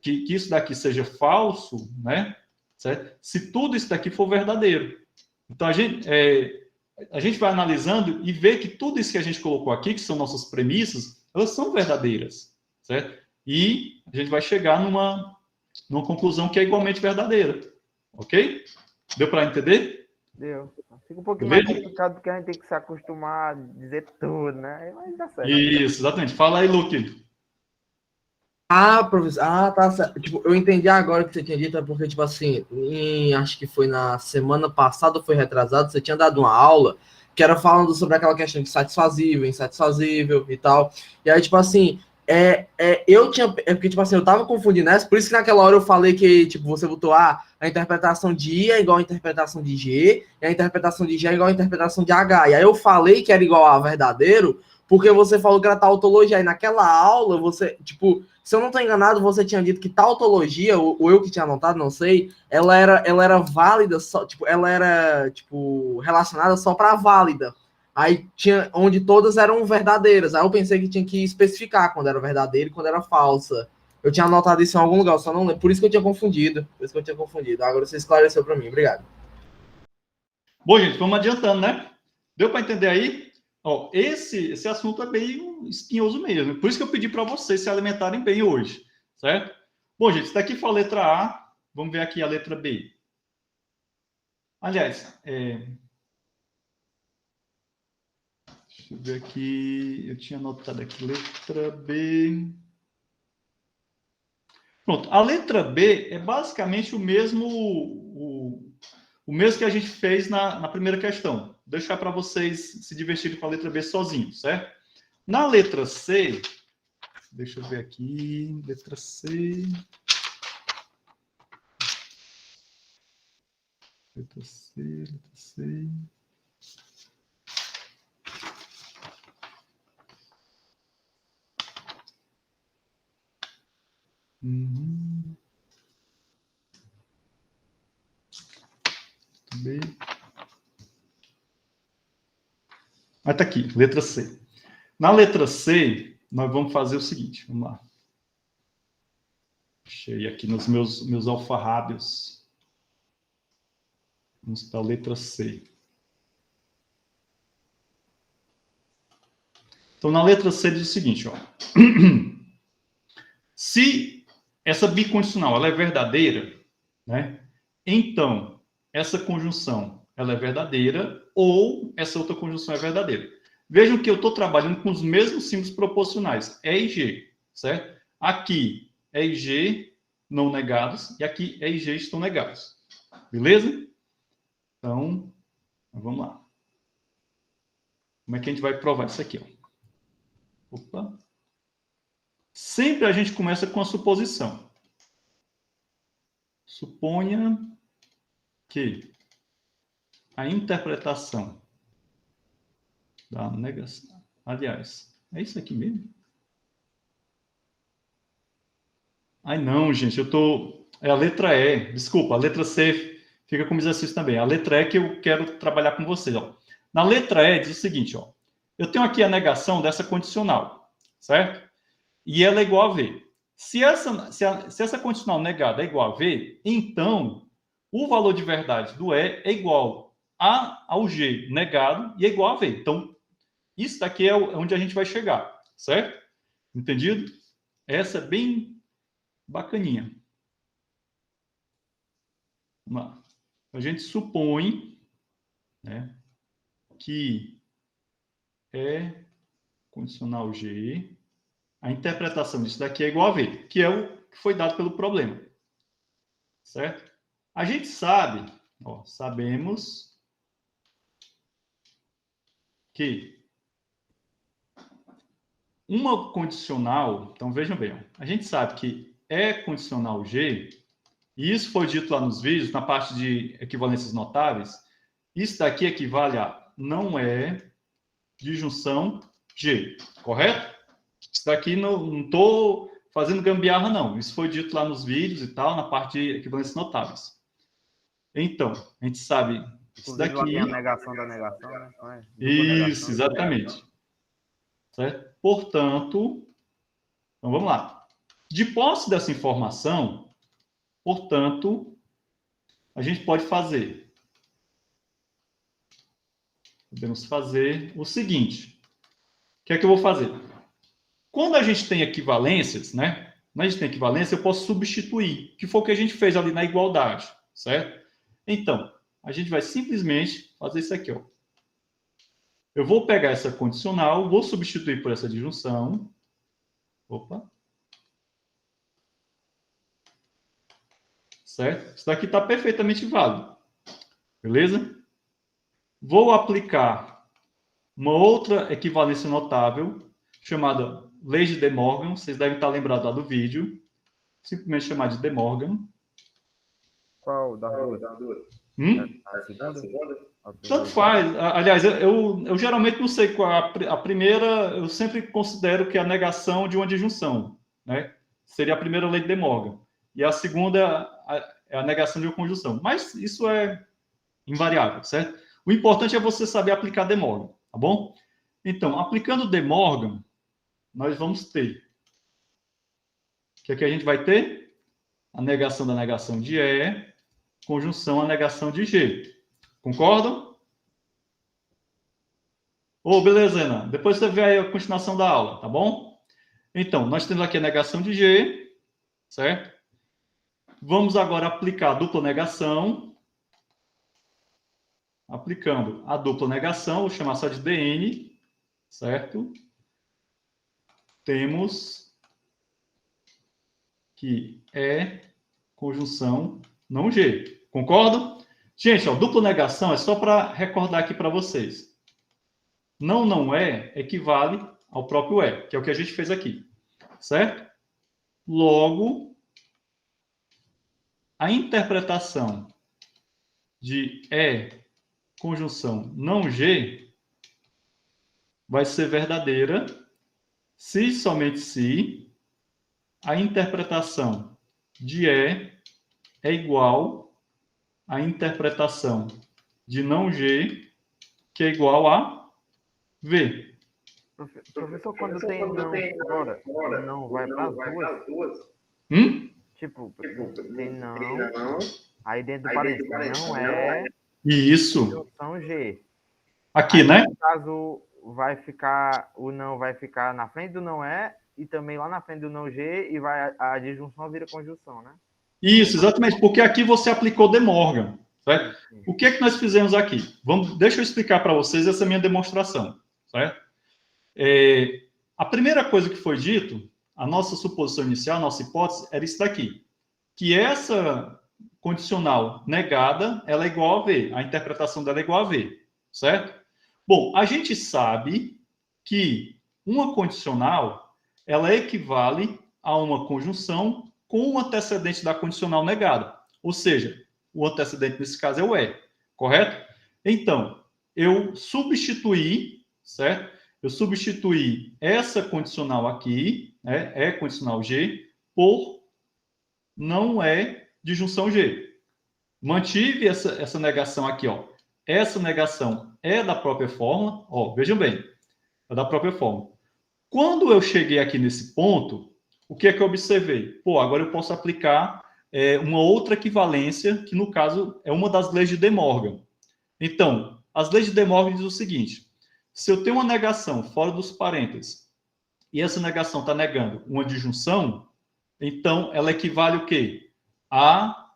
que isso daqui seja falso, né? Certo? Se tudo isso daqui for verdadeiro. Então a gente vai analisando e vê que tudo isso que a gente colocou aqui, que são nossas premissas, elas são verdadeiras, certo? E a gente vai chegar numa conclusão que é igualmente verdadeira, ok? Deu para entender? Deu. Fica um pouquinho Beleza? mais complicado porque a gente tem que se acostumar a dizer tudo, né? Mas dá certo. Isso, exatamente. Fala aí, Luke. Ah, professor. Ah, tá certo. Tipo, eu entendi agora o que você tinha dito, é porque, tipo assim, acho que foi na semana passada, foi retrasado, você tinha dado uma aula que era falando sobre aquela questão de satisfazível, insatisfazível e tal. E aí, tipo assim, eu tinha. É porque, tipo assim, eu tava confundindo essa, por isso que naquela hora eu falei que, tipo, você botou a interpretação de I é igual a interpretação de G, e a interpretação de G é igual a interpretação de H. E aí eu falei que era igual a verdadeiro, porque você falou que era tautologia. Aí naquela aula, você, tipo, se eu não estou enganado, você tinha dito que tautologia, ou eu que tinha anotado, não sei, ela era válida, só, tipo, ela era tipo, relacionada só para válida. Aí tinha onde todas eram verdadeiras. Aí eu pensei que tinha que especificar quando era verdadeira e quando era falsa. Eu tinha anotado isso em algum lugar, só não lembro. Por isso que eu tinha confundido. Agora você esclareceu para mim. Obrigado. Bom, gente, vamos adiantando, né? Deu para entender aí? Ó, esse assunto é bem espinhoso mesmo. Por isso que eu pedi para vocês se alimentarem bem hoje, certo? Bom, gente, isso daqui foi a letra A. Vamos ver aqui a letra B. Aliás, deixa eu ver aqui. Eu tinha anotado aqui, letra B. Pronto, a letra B é basicamente o mesmo que a gente fez na primeira questão. Vou deixar para vocês se divertirem com a letra B sozinhos, certo? Na letra C, deixa eu ver aqui, letra C. Letra C, letra C. Uhum. B. Ah, tá aqui, letra C. Na letra C, nós vamos fazer o seguinte, vamos lá. Achei aqui nos meus alfarrábios. Vamos para a letra C. Então, na letra C diz o seguinte, ó. Se essa bicondicional ela é verdadeira, né? Então, essa conjunção ela é verdadeira ou essa outra conjunção é verdadeira. Vejam que eu estou trabalhando com os mesmos símbolos proporcionais, E e G, certo? Aqui, E e G não negados, e aqui E e G estão negados. Beleza? Então, vamos lá. Como é que a gente vai provar isso aqui? Ó? Opa. Sempre a gente começa com a suposição. Suponha que a interpretação da negação... Aliás, é isso aqui mesmo? Ai, não, gente, eu tô... É a letra E. Desculpa, a letra C fica como exercício também. A letra E que eu quero trabalhar com vocês. Ó. Na letra E diz o seguinte, ó. Eu tenho aqui a negação dessa condicional, certo? E ela é igual a V. Se essa condicional negada é igual a V, então o valor de verdade do E é igual ao G negado e é igual a V. Então, isso daqui é onde a gente vai chegar, certo? Entendido? Essa é bem bacaninha. Vamos lá. A gente supõe, né, que E condicional G, a interpretação disso daqui é igual a V, que é o que foi dado pelo problema. Certo? A gente sabe, ó, sabemos que uma condicional, então vejam bem, ó, a gente sabe que E condicional G, e isso foi dito lá nos vídeos, na parte de equivalências notáveis, isso daqui equivale a não é disjunção G, correto? Isso daqui não estou fazendo gambiarra, não. Isso foi dito lá nos vídeos e tal, na parte de equivalências notáveis. Então, a gente sabe Isso Inclusive, lá daqui... tem a negação da negação, né? Então, dupla Isso, negação. exatamente. Certo? Portanto, então vamos lá. De posse dessa informação, portanto, a gente pode fazer. Podemos fazer o seguinte. O que é que eu vou fazer? Quando a gente tem equivalências, né? Quando a gente tem equivalência, eu posso substituir, que foi o que a gente fez ali na igualdade, certo? Então, a gente vai simplesmente fazer isso aqui, ó. Eu vou pegar essa condicional, vou substituir por essa disjunção. Opa. Certo? Isso daqui está perfeitamente válido. Beleza? Vou aplicar uma outra equivalência notável, chamada lei de De Morgan. Vocês devem estar lembrados lá do vídeo. Simplesmente chamar de De Morgan. Qual das duas? A segunda? Tanto faz. Aliás, eu geralmente não sei qual a primeira, eu sempre considero que é a negação de uma disjunção, né? Seria a primeira lei de De Morgan. E a segunda é a negação de uma conjunção. Mas isso é invariável, certo? O importante é você saber aplicar De Morgan, tá bom? Então, aplicando De Morgan, nós vamos ter... O que é que a gente vai ter? A negação da negação de E, conjunção a negação de G. Concordam? Beleza, Ana. Depois você vê aí a continuação da aula, tá bom? Então, nós temos aqui a negação de G, certo? Vamos agora aplicar a dupla negação. Aplicando a dupla negação, vou chamar só de DN, certo? Temos que E conjunção não G. Concordam? Gente, ó, dupla negação é só para recordar aqui para vocês. Não é equivale ao próprio E, que é o que a gente fez aqui. Certo? Logo, a interpretação de E conjunção não G vai ser verdadeira se somente se a interpretação de E é igual à interpretação de não G, que é igual a V. Professor, quando tem não agora, ele não vai para as duas? Tipo, tem não, aí dentro do parênteses não é Isso. conjunção G. Aqui, aí, né? No caso, o não vai ficar na frente do não é e também lá na frente do não G e a disjunção vira conjunção, né? Isso, exatamente, porque aqui você aplicou De Morgan, certo? O que é que nós fizemos aqui? Deixa eu explicar para vocês essa minha demonstração, certo? A primeira coisa que foi dito, a nossa suposição inicial, a nossa hipótese, era isso daqui, que essa condicional negada, ela é igual a V, a interpretação dela é igual a V, certo? Bom, a gente sabe que uma condicional, ela equivale a uma conjunção com o antecedente da condicional negada. Ou seja, o antecedente nesse caso é o E, correto? Então, eu substituí, certo? Eu substituí essa condicional aqui, né, E condicional G, por não é disjunção G. Mantive essa negação aqui, ó. Essa negação é da própria fórmula, ó, vejam bem, é da própria fórmula. Quando eu cheguei aqui nesse ponto, o que é que eu observei? Agora eu posso aplicar uma outra equivalência, que no caso é uma das leis de De Morgan. Então, as leis de De Morgan dizem o seguinte: se eu tenho uma negação fora dos parênteses, e essa negação está negando uma disjunção, então ela equivale o quê? A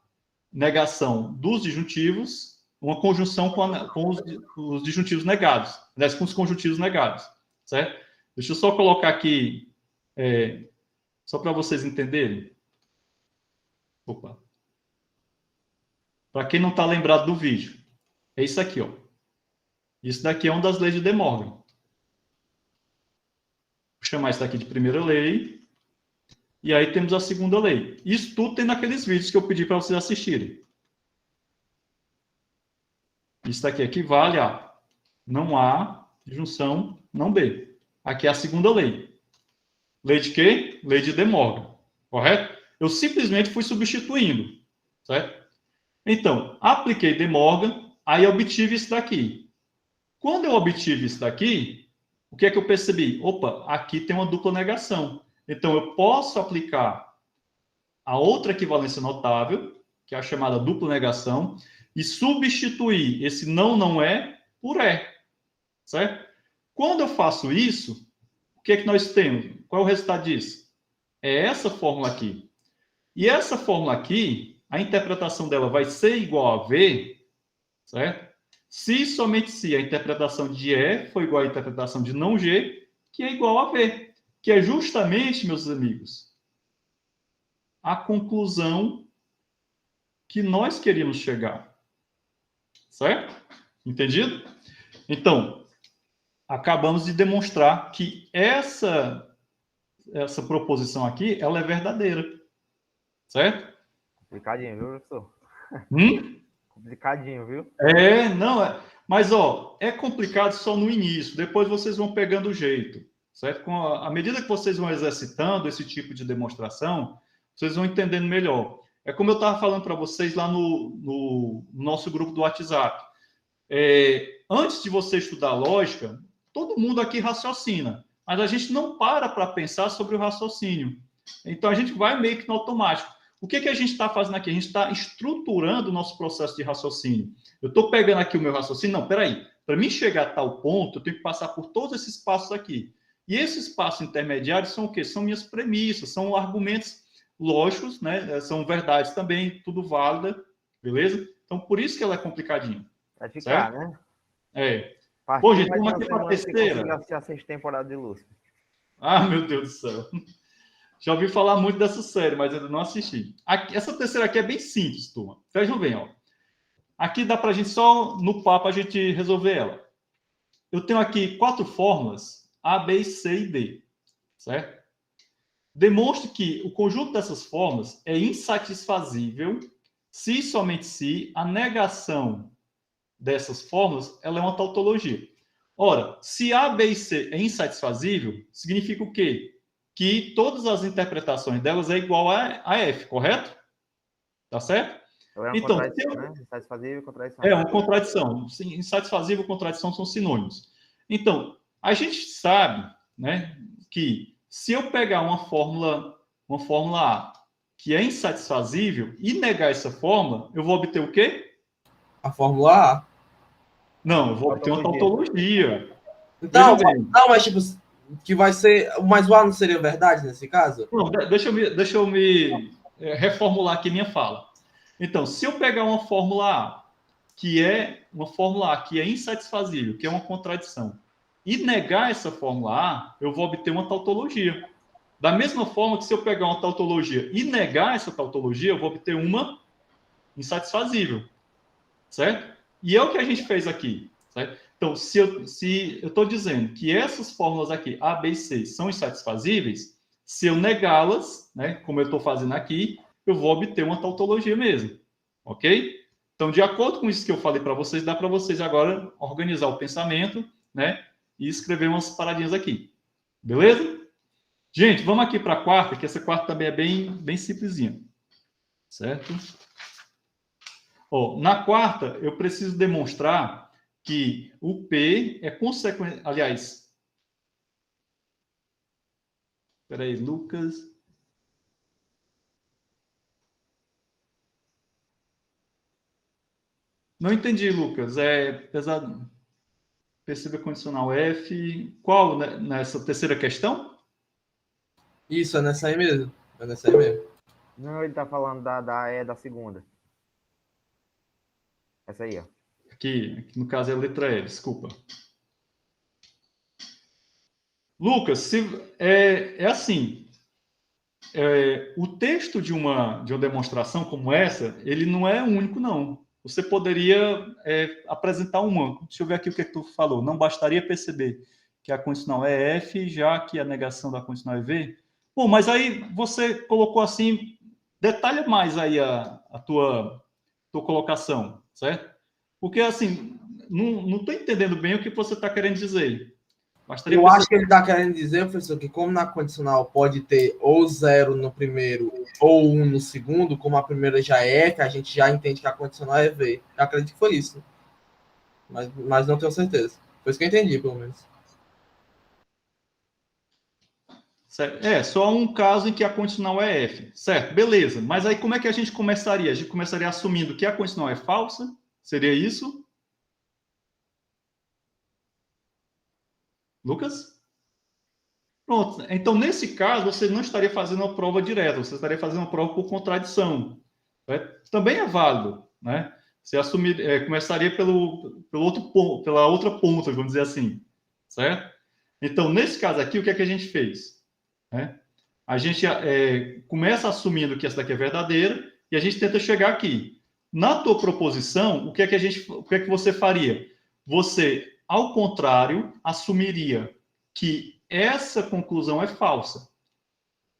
negação dos disjuntivos, uma conjunção com os disjuntivos negados, aliás, com os conjuntivos negados, certo? Deixa eu só colocar aqui, só para vocês entenderem. Opa. Para quem não está lembrado do vídeo, é isso aqui, ó. Isso daqui é uma das leis de De Morgan. Vou chamar isso daqui de primeira lei. E aí temos a segunda lei. Isso tudo tem naqueles vídeos que eu pedi para vocês assistirem. Isso daqui equivale a não A, junção, não B. Aqui é a segunda lei. Lei de quê? Lei de De Morgan. Correto? Eu simplesmente fui substituindo. Certo? Então, apliquei De Morgan, aí eu obtive isso daqui. Quando eu obtive isso daqui, o que é que eu percebi? Opa, aqui tem uma dupla negação. Então, eu posso aplicar a outra equivalência notável, que é a chamada dupla negação, e substituir esse não é por é. Certo? Quando eu faço isso, o que é que nós temos? Qual é o resultado disso? É essa fórmula aqui. E essa fórmula aqui, a interpretação dela vai ser igual a V, certo? Se somente se a interpretação de E for igual à interpretação de não G, que é igual a V. Que é justamente, meus amigos, a conclusão que nós queríamos chegar. Certo? Entendido? Então, acabamos de demonstrar que essa proposição aqui, ela é verdadeira. Certo? Complicadinho, viu, professor? Complicadinho, viu? Não é. Mas, ó, é complicado só no início. Depois vocês vão pegando o jeito. Certo? À medida que vocês vão exercitando esse tipo de demonstração, vocês vão entendendo melhor. É como eu estava falando para vocês lá no nosso grupo do WhatsApp. Antes de você estudar lógica, todo mundo aqui raciocina, mas a gente não para pensar sobre o raciocínio. Então, a gente vai meio que no automático. O que a gente está fazendo aqui? A gente está estruturando o nosso processo de raciocínio. Eu estou pegando aqui o meu raciocínio. Não, peraí. Para mim chegar a tal ponto, eu tenho que passar por todos esses passos aqui. E esses passos intermediários são o quê? São minhas premissas, são argumentos lógicos, né? São verdades também, tudo válida, beleza? Então, por isso que ela é complicadinha. Vai ficar, certo? Né? Pô, gente, vamos aqui para a terceira. A sexta temporada de Lúcifer. Ah, meu Deus do céu. Já ouvi falar muito dessa série, mas ainda não assisti. Essa terceira aqui é bem simples, turma. Vejam bem, ó. Aqui dá para a gente só, no papo, a gente resolver ela. Eu tenho aqui 4 fórmulas, A, B, C e D. Certo? Demonstre que o conjunto dessas fórmulas é insatisfazível se e somente se a negação dessas fórmulas ela é uma tautologia. Ora, se A, B e C é insatisfazível, significa o quê? Que todas as interpretações delas é igual a F, correto? Tá certo? Então, né? Insatisfazível e contradição. É uma contradição. Insatisfazível e contradição são sinônimos. Então, a gente sabe, né, que se eu pegar uma fórmula A que é insatisfazível e negar essa fórmula, eu vou obter o quê? A fórmula A. Não, eu vou obter uma tautologia. Então, não, mas tipo, que vai ser... Mas o A não seria verdade nesse caso? Não, deixa eu me reformular aqui minha fala. Então, se eu pegar uma fórmula A, que é insatisfazível, que é uma contradição, e negar essa fórmula A, eu vou obter uma tautologia. Da mesma forma que se eu pegar uma tautologia e negar essa tautologia, eu vou obter uma insatisfazível. Certo? E é o que a gente fez aqui. Certo? Então, se eu estou dizendo que essas fórmulas aqui, A, B e C, são insatisfazíveis, se eu negá-las, né, como eu estou fazendo aqui, eu vou obter uma tautologia mesmo. Ok? Então, de acordo com isso que eu falei para vocês, dá para vocês agora organizar o pensamento, né, e escrever umas paradinhas aqui. Beleza? Gente, vamos aqui para a quarta, que essa quarta também é bem simplesinha. Certo? Na quarta, eu preciso demonstrar que o P é consequência... Aliás... Espera aí, Lucas... Não entendi, Lucas. Perceba condicional F. Qual, né, nessa terceira questão? Isso, é nessa aí mesmo. É nessa aí mesmo. Não, ele está falando da segunda. Essa aí, ó. Aqui no caso é a letra E, desculpa. Lucas, é assim. O texto de uma demonstração como essa, ele não é único, não. Você poderia apresentar uma. Deixa eu ver aqui o que tu falou. Não bastaria perceber que a condicional é F, já que a negação da condicional é V. Bom, mas aí você colocou assim, detalha mais aí a tua colocação, certo? Porque, assim, não estou entendendo bem o que você está querendo dizer. Eu acho que ele está querendo dizer, professor, que como na condicional pode ter ou 0 no primeiro ou 1 no segundo, como a primeira já é F, a gente já entende que a condicional é V. Eu acredito que foi isso. mas não tenho certeza. Foi isso que eu entendi, pelo menos. Certo? Só um caso em que a condicional é F. Certo, beleza. Mas aí como é que a gente começaria? A gente começaria assumindo que a condicional é falsa? Seria isso? Lucas? Pronto. Então, nesse caso, você não estaria fazendo uma prova direta, você estaria fazendo uma prova por contradição. Certo? Também é válido, né? Você assumir, começaria pelo outro ponto, pela outra ponta, vamos dizer assim. Certo? Então, nesse caso aqui, o que é que a gente fez? Né? A gente começa assumindo que essa daqui é verdadeira e a gente tenta chegar aqui. Na tua proposição, o que é que você faria? Você, ao contrário, assumiria que essa conclusão é falsa.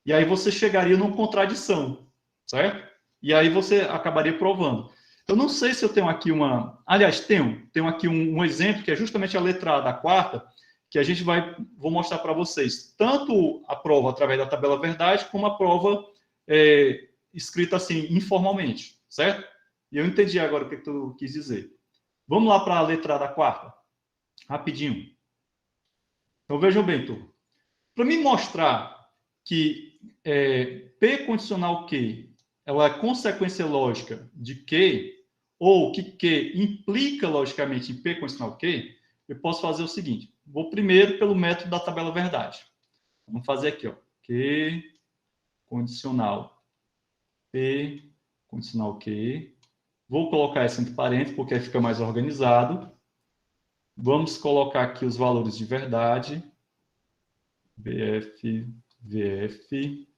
E aí você chegaria numa contradição, certo? E aí você acabaria provando. Eu não sei se eu tenho aqui uma... Aliás, tenho aqui um exemplo que é justamente a letra A da quarta, que a gente vou mostrar para vocês. Tanto a prova através da tabela verdade, como a prova escrita assim, informalmente, certo? E eu entendi agora o que tu quis dizer. Vamos lá para a letra A da quarta? Rapidinho. Então, vejam bem, turma. Para me mostrar que P condicional Q ela é consequência lógica de Q, ou que Q implica logicamente em P condicional Q, eu posso fazer o seguinte. Vou primeiro pelo método da tabela verdade. Vamos fazer aqui, ó. Q condicional P condicional Q. Vou colocar isso entre parênteses, porque aí fica mais organizado. Vamos colocar aqui os valores de verdade. BF, VF,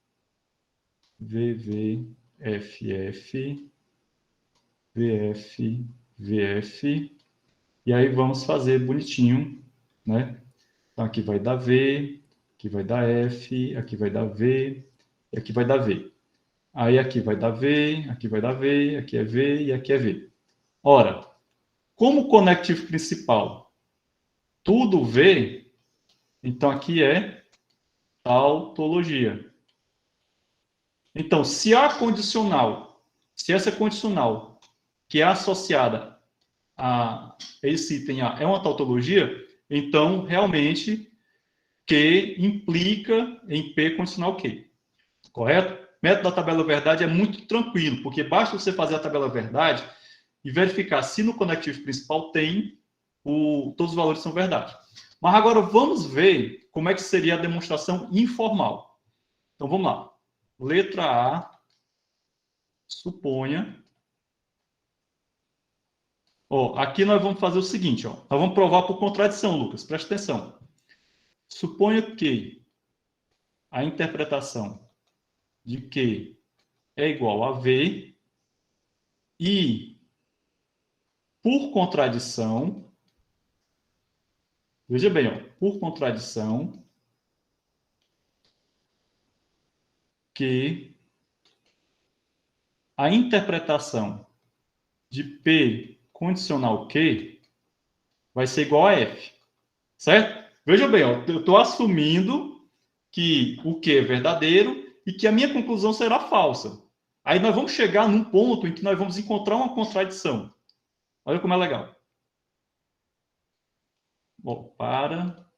VV, FF, VF, VF. E aí vamos fazer bonitinho, né? Então aqui vai dar V, aqui vai dar F, aqui vai dar V, e aqui vai dar V. Aí aqui vai dar V, aqui vai dar V, aqui é V e aqui é V. Ora, como conectivo principal tudo V, então aqui é tautologia. Então, se essa condicional que é associada a esse item A é uma tautologia, então realmente Q implica em P condicional Q. Correto? O método da tabela verdade é muito tranquilo, porque basta você fazer a tabela verdade e verificar se no conectivo principal tem todos os valores são verdade. Mas agora vamos ver como é que seria a demonstração informal. Então vamos lá. Letra A, suponha. Aqui nós vamos fazer o seguinte, nós vamos provar por contradição, Lucas, presta atenção. Suponha que a interpretação de Q é igual a V e, por contradição, veja bem, por contradição, que a interpretação de P condicional Q vai ser igual a F, certo? Veja bem, eu estou assumindo que o Q é verdadeiro e que a minha conclusão será falsa. Aí nós vamos chegar num ponto em que nós vamos encontrar uma contradição. Olha como é legal. Bom, para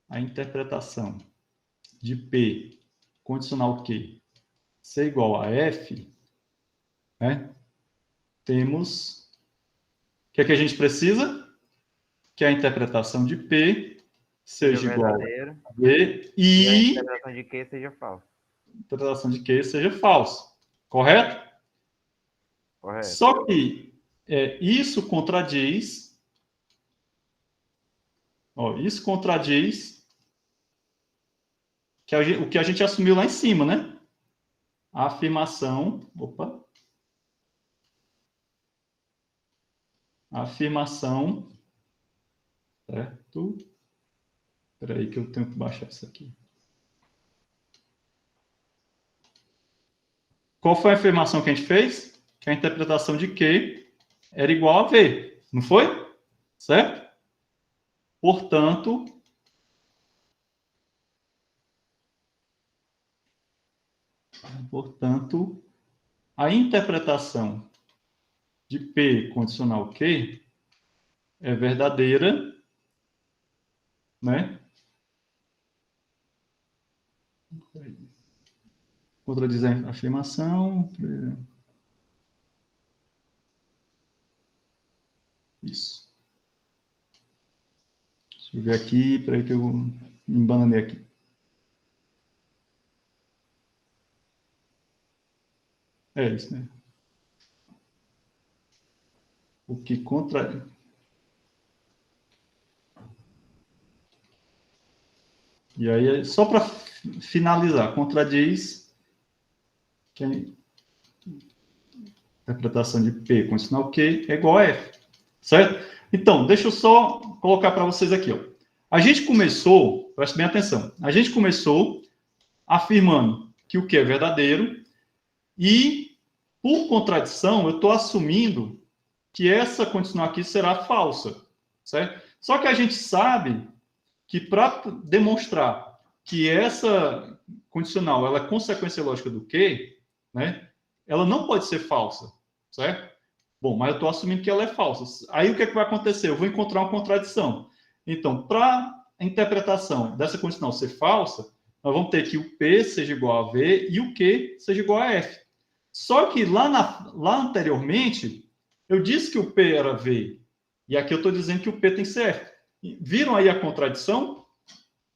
a interpretação de P condicional Q ser igual a F, né, temos... O que é que a gente precisa? Que a interpretação de P seja igual a V e a interpretação de Q seja falsa. Interpretação de Q seja falsa. Correto? Correto. Só que isso contradiz... isso contradiz o que a gente assumiu lá em cima, né? A afirmação... Opa! A afirmação... Certo? Espera aí que eu tenho que baixar isso aqui. Qual foi a afirmação que a gente fez? Que a interpretação de Q era igual a V. Não foi? Certo? Portanto, a interpretação de P condicional Q é verdadeira, né? Contradiz a afirmação. Isso. Deixa eu ver aqui, peraí que eu me embananei aqui. É isso, né? O que contra... E aí, só para finalizar, contradiz que a interpretação de P com sinal Q é igual a F, certo? Então, deixa eu só colocar para vocês aqui, ó. A gente começou, preste bem atenção, a gente começou afirmando que o Q é verdadeiro e, por contradição, eu estou assumindo que essa condicional aqui será falsa, certo? Só que a gente sabe que para demonstrar que essa condicional ela é consequência lógica do Q, né, ela não pode ser falsa, certo? Bom, mas eu estou assumindo que ela é falsa. Aí o que, é que vai acontecer? Eu vou encontrar uma contradição. Então, para a interpretação dessa condicional ser falsa, nós vamos ter que o P seja igual a V e o Q seja igual a F. Só que lá anteriormente, eu disse que o P era V, e aqui eu estou dizendo que o P tem que ser F. Viram aí a contradição?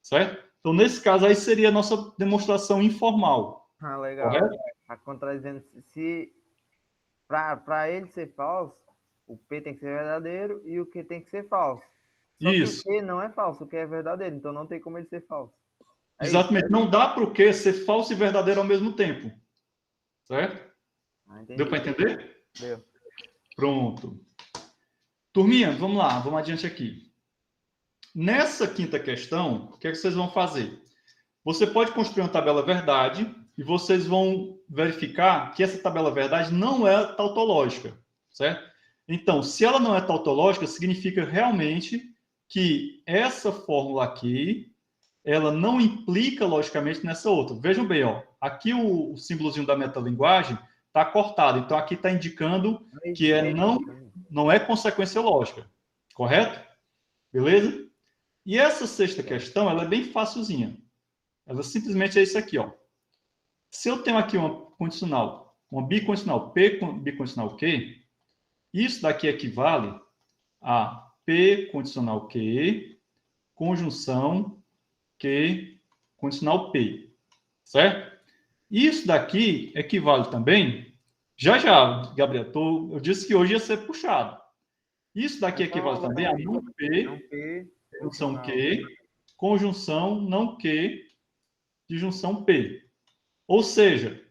Certo? Então, nesse caso aí, seria a nossa demonstração informal. Ah, legal. Correto? Está contradizendo. Se para ele ser falso, o P tem que ser verdadeiro e o Q tem que ser falso. Só Isso. que o Q não é falso, o Q é verdadeiro, então não tem como ele ser falso. É Exatamente. isso, Não dá para o Q ser falso e verdadeiro ao mesmo tempo. Certo? Deu para entender? Deu. Pronto. Turminha, vamos lá, vamos adiante aqui. Nessa quinta questão, o que é que vocês vão fazer? Você pode construir uma tabela verdade e vocês vão verificar que essa tabela verdade não é tautológica, certo? Então, se ela não é tautológica, significa realmente que essa fórmula aqui, ela não implica logicamente nessa outra. Vejam bem, ó, aqui o símbolozinho da metalinguagem está cortado, então aqui está indicando que não é consequência lógica, correto? Beleza? E essa sexta questão, ela é bem facilzinha. Ela simplesmente é isso aqui, ó. Se eu tenho aqui uma condicional, uma bicondicional P bicondicional Q, isso daqui equivale a P condicional Q, conjunção Q condicional P, certo? Isso daqui equivale também, já, Gabriel, eu disse que hoje ia ser puxado. Isso daqui equivale também a não P, conjunção Q, conjunção não Q, de junção P. Ou seja,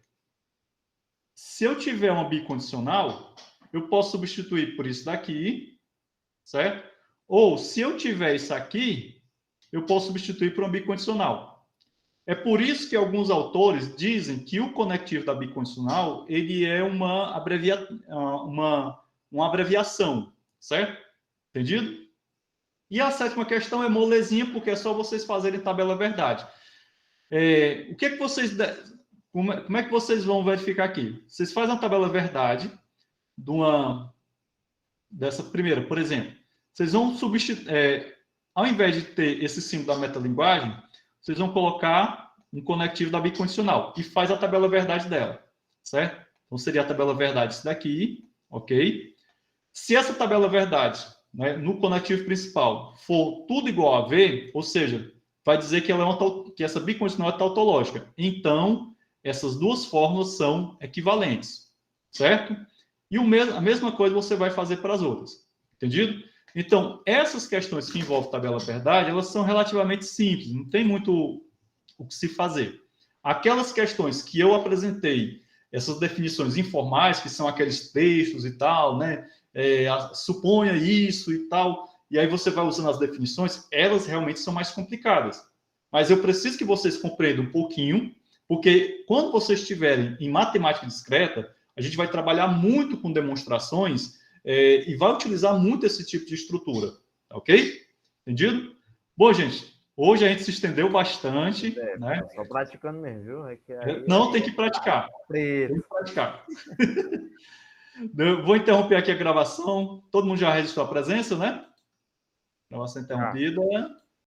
se eu tiver uma bicondicional, eu posso substituir por isso daqui, certo? Ou, se eu tiver isso aqui, eu posso substituir por uma bicondicional. É por isso que alguns autores dizem que o conectivo da bicondicional, ele é uma abreviação, certo? Entendido? E a sétima questão é molezinha, porque é só vocês fazerem tabela verdade. O que é que vocês... Como é que vocês vão verificar aqui? Vocês fazem a tabela verdade dessa primeira, por exemplo. Vocês vão substituir... ao invés de ter esse símbolo da metalinguagem, vocês vão colocar um conectivo da bicondicional e faz a tabela verdade dela, certo? Então, seria a tabela verdade isso daqui, ok? Se essa tabela verdade, né, no conectivo principal for tudo igual a V, ou seja, vai dizer que, que essa bicondicional é tautológica. Então, essas duas fórmulas são equivalentes, certo? E a mesma coisa você vai fazer para as outras, entendido? Então, essas questões que envolvem tabela verdade, elas são relativamente simples, não tem muito o que se fazer. Aquelas questões que eu apresentei, essas definições informais, que são aqueles textos e tal, né? Suponha isso e tal, e aí você vai usando as definições, elas realmente são mais complicadas. Mas eu preciso que vocês compreendam um pouquinho, porque quando vocês estiverem em matemática discreta, a gente vai trabalhar muito com demonstrações e vai utilizar muito esse tipo de estrutura, ok? Entendido? Bom, gente, hoje a gente se estendeu bastante, né? Só praticando mesmo, viu? Não, tem que praticar. Tem que praticar. Eu vou interromper aqui a gravação. Todo mundo já registrou a presença, né? Gravação interrompida.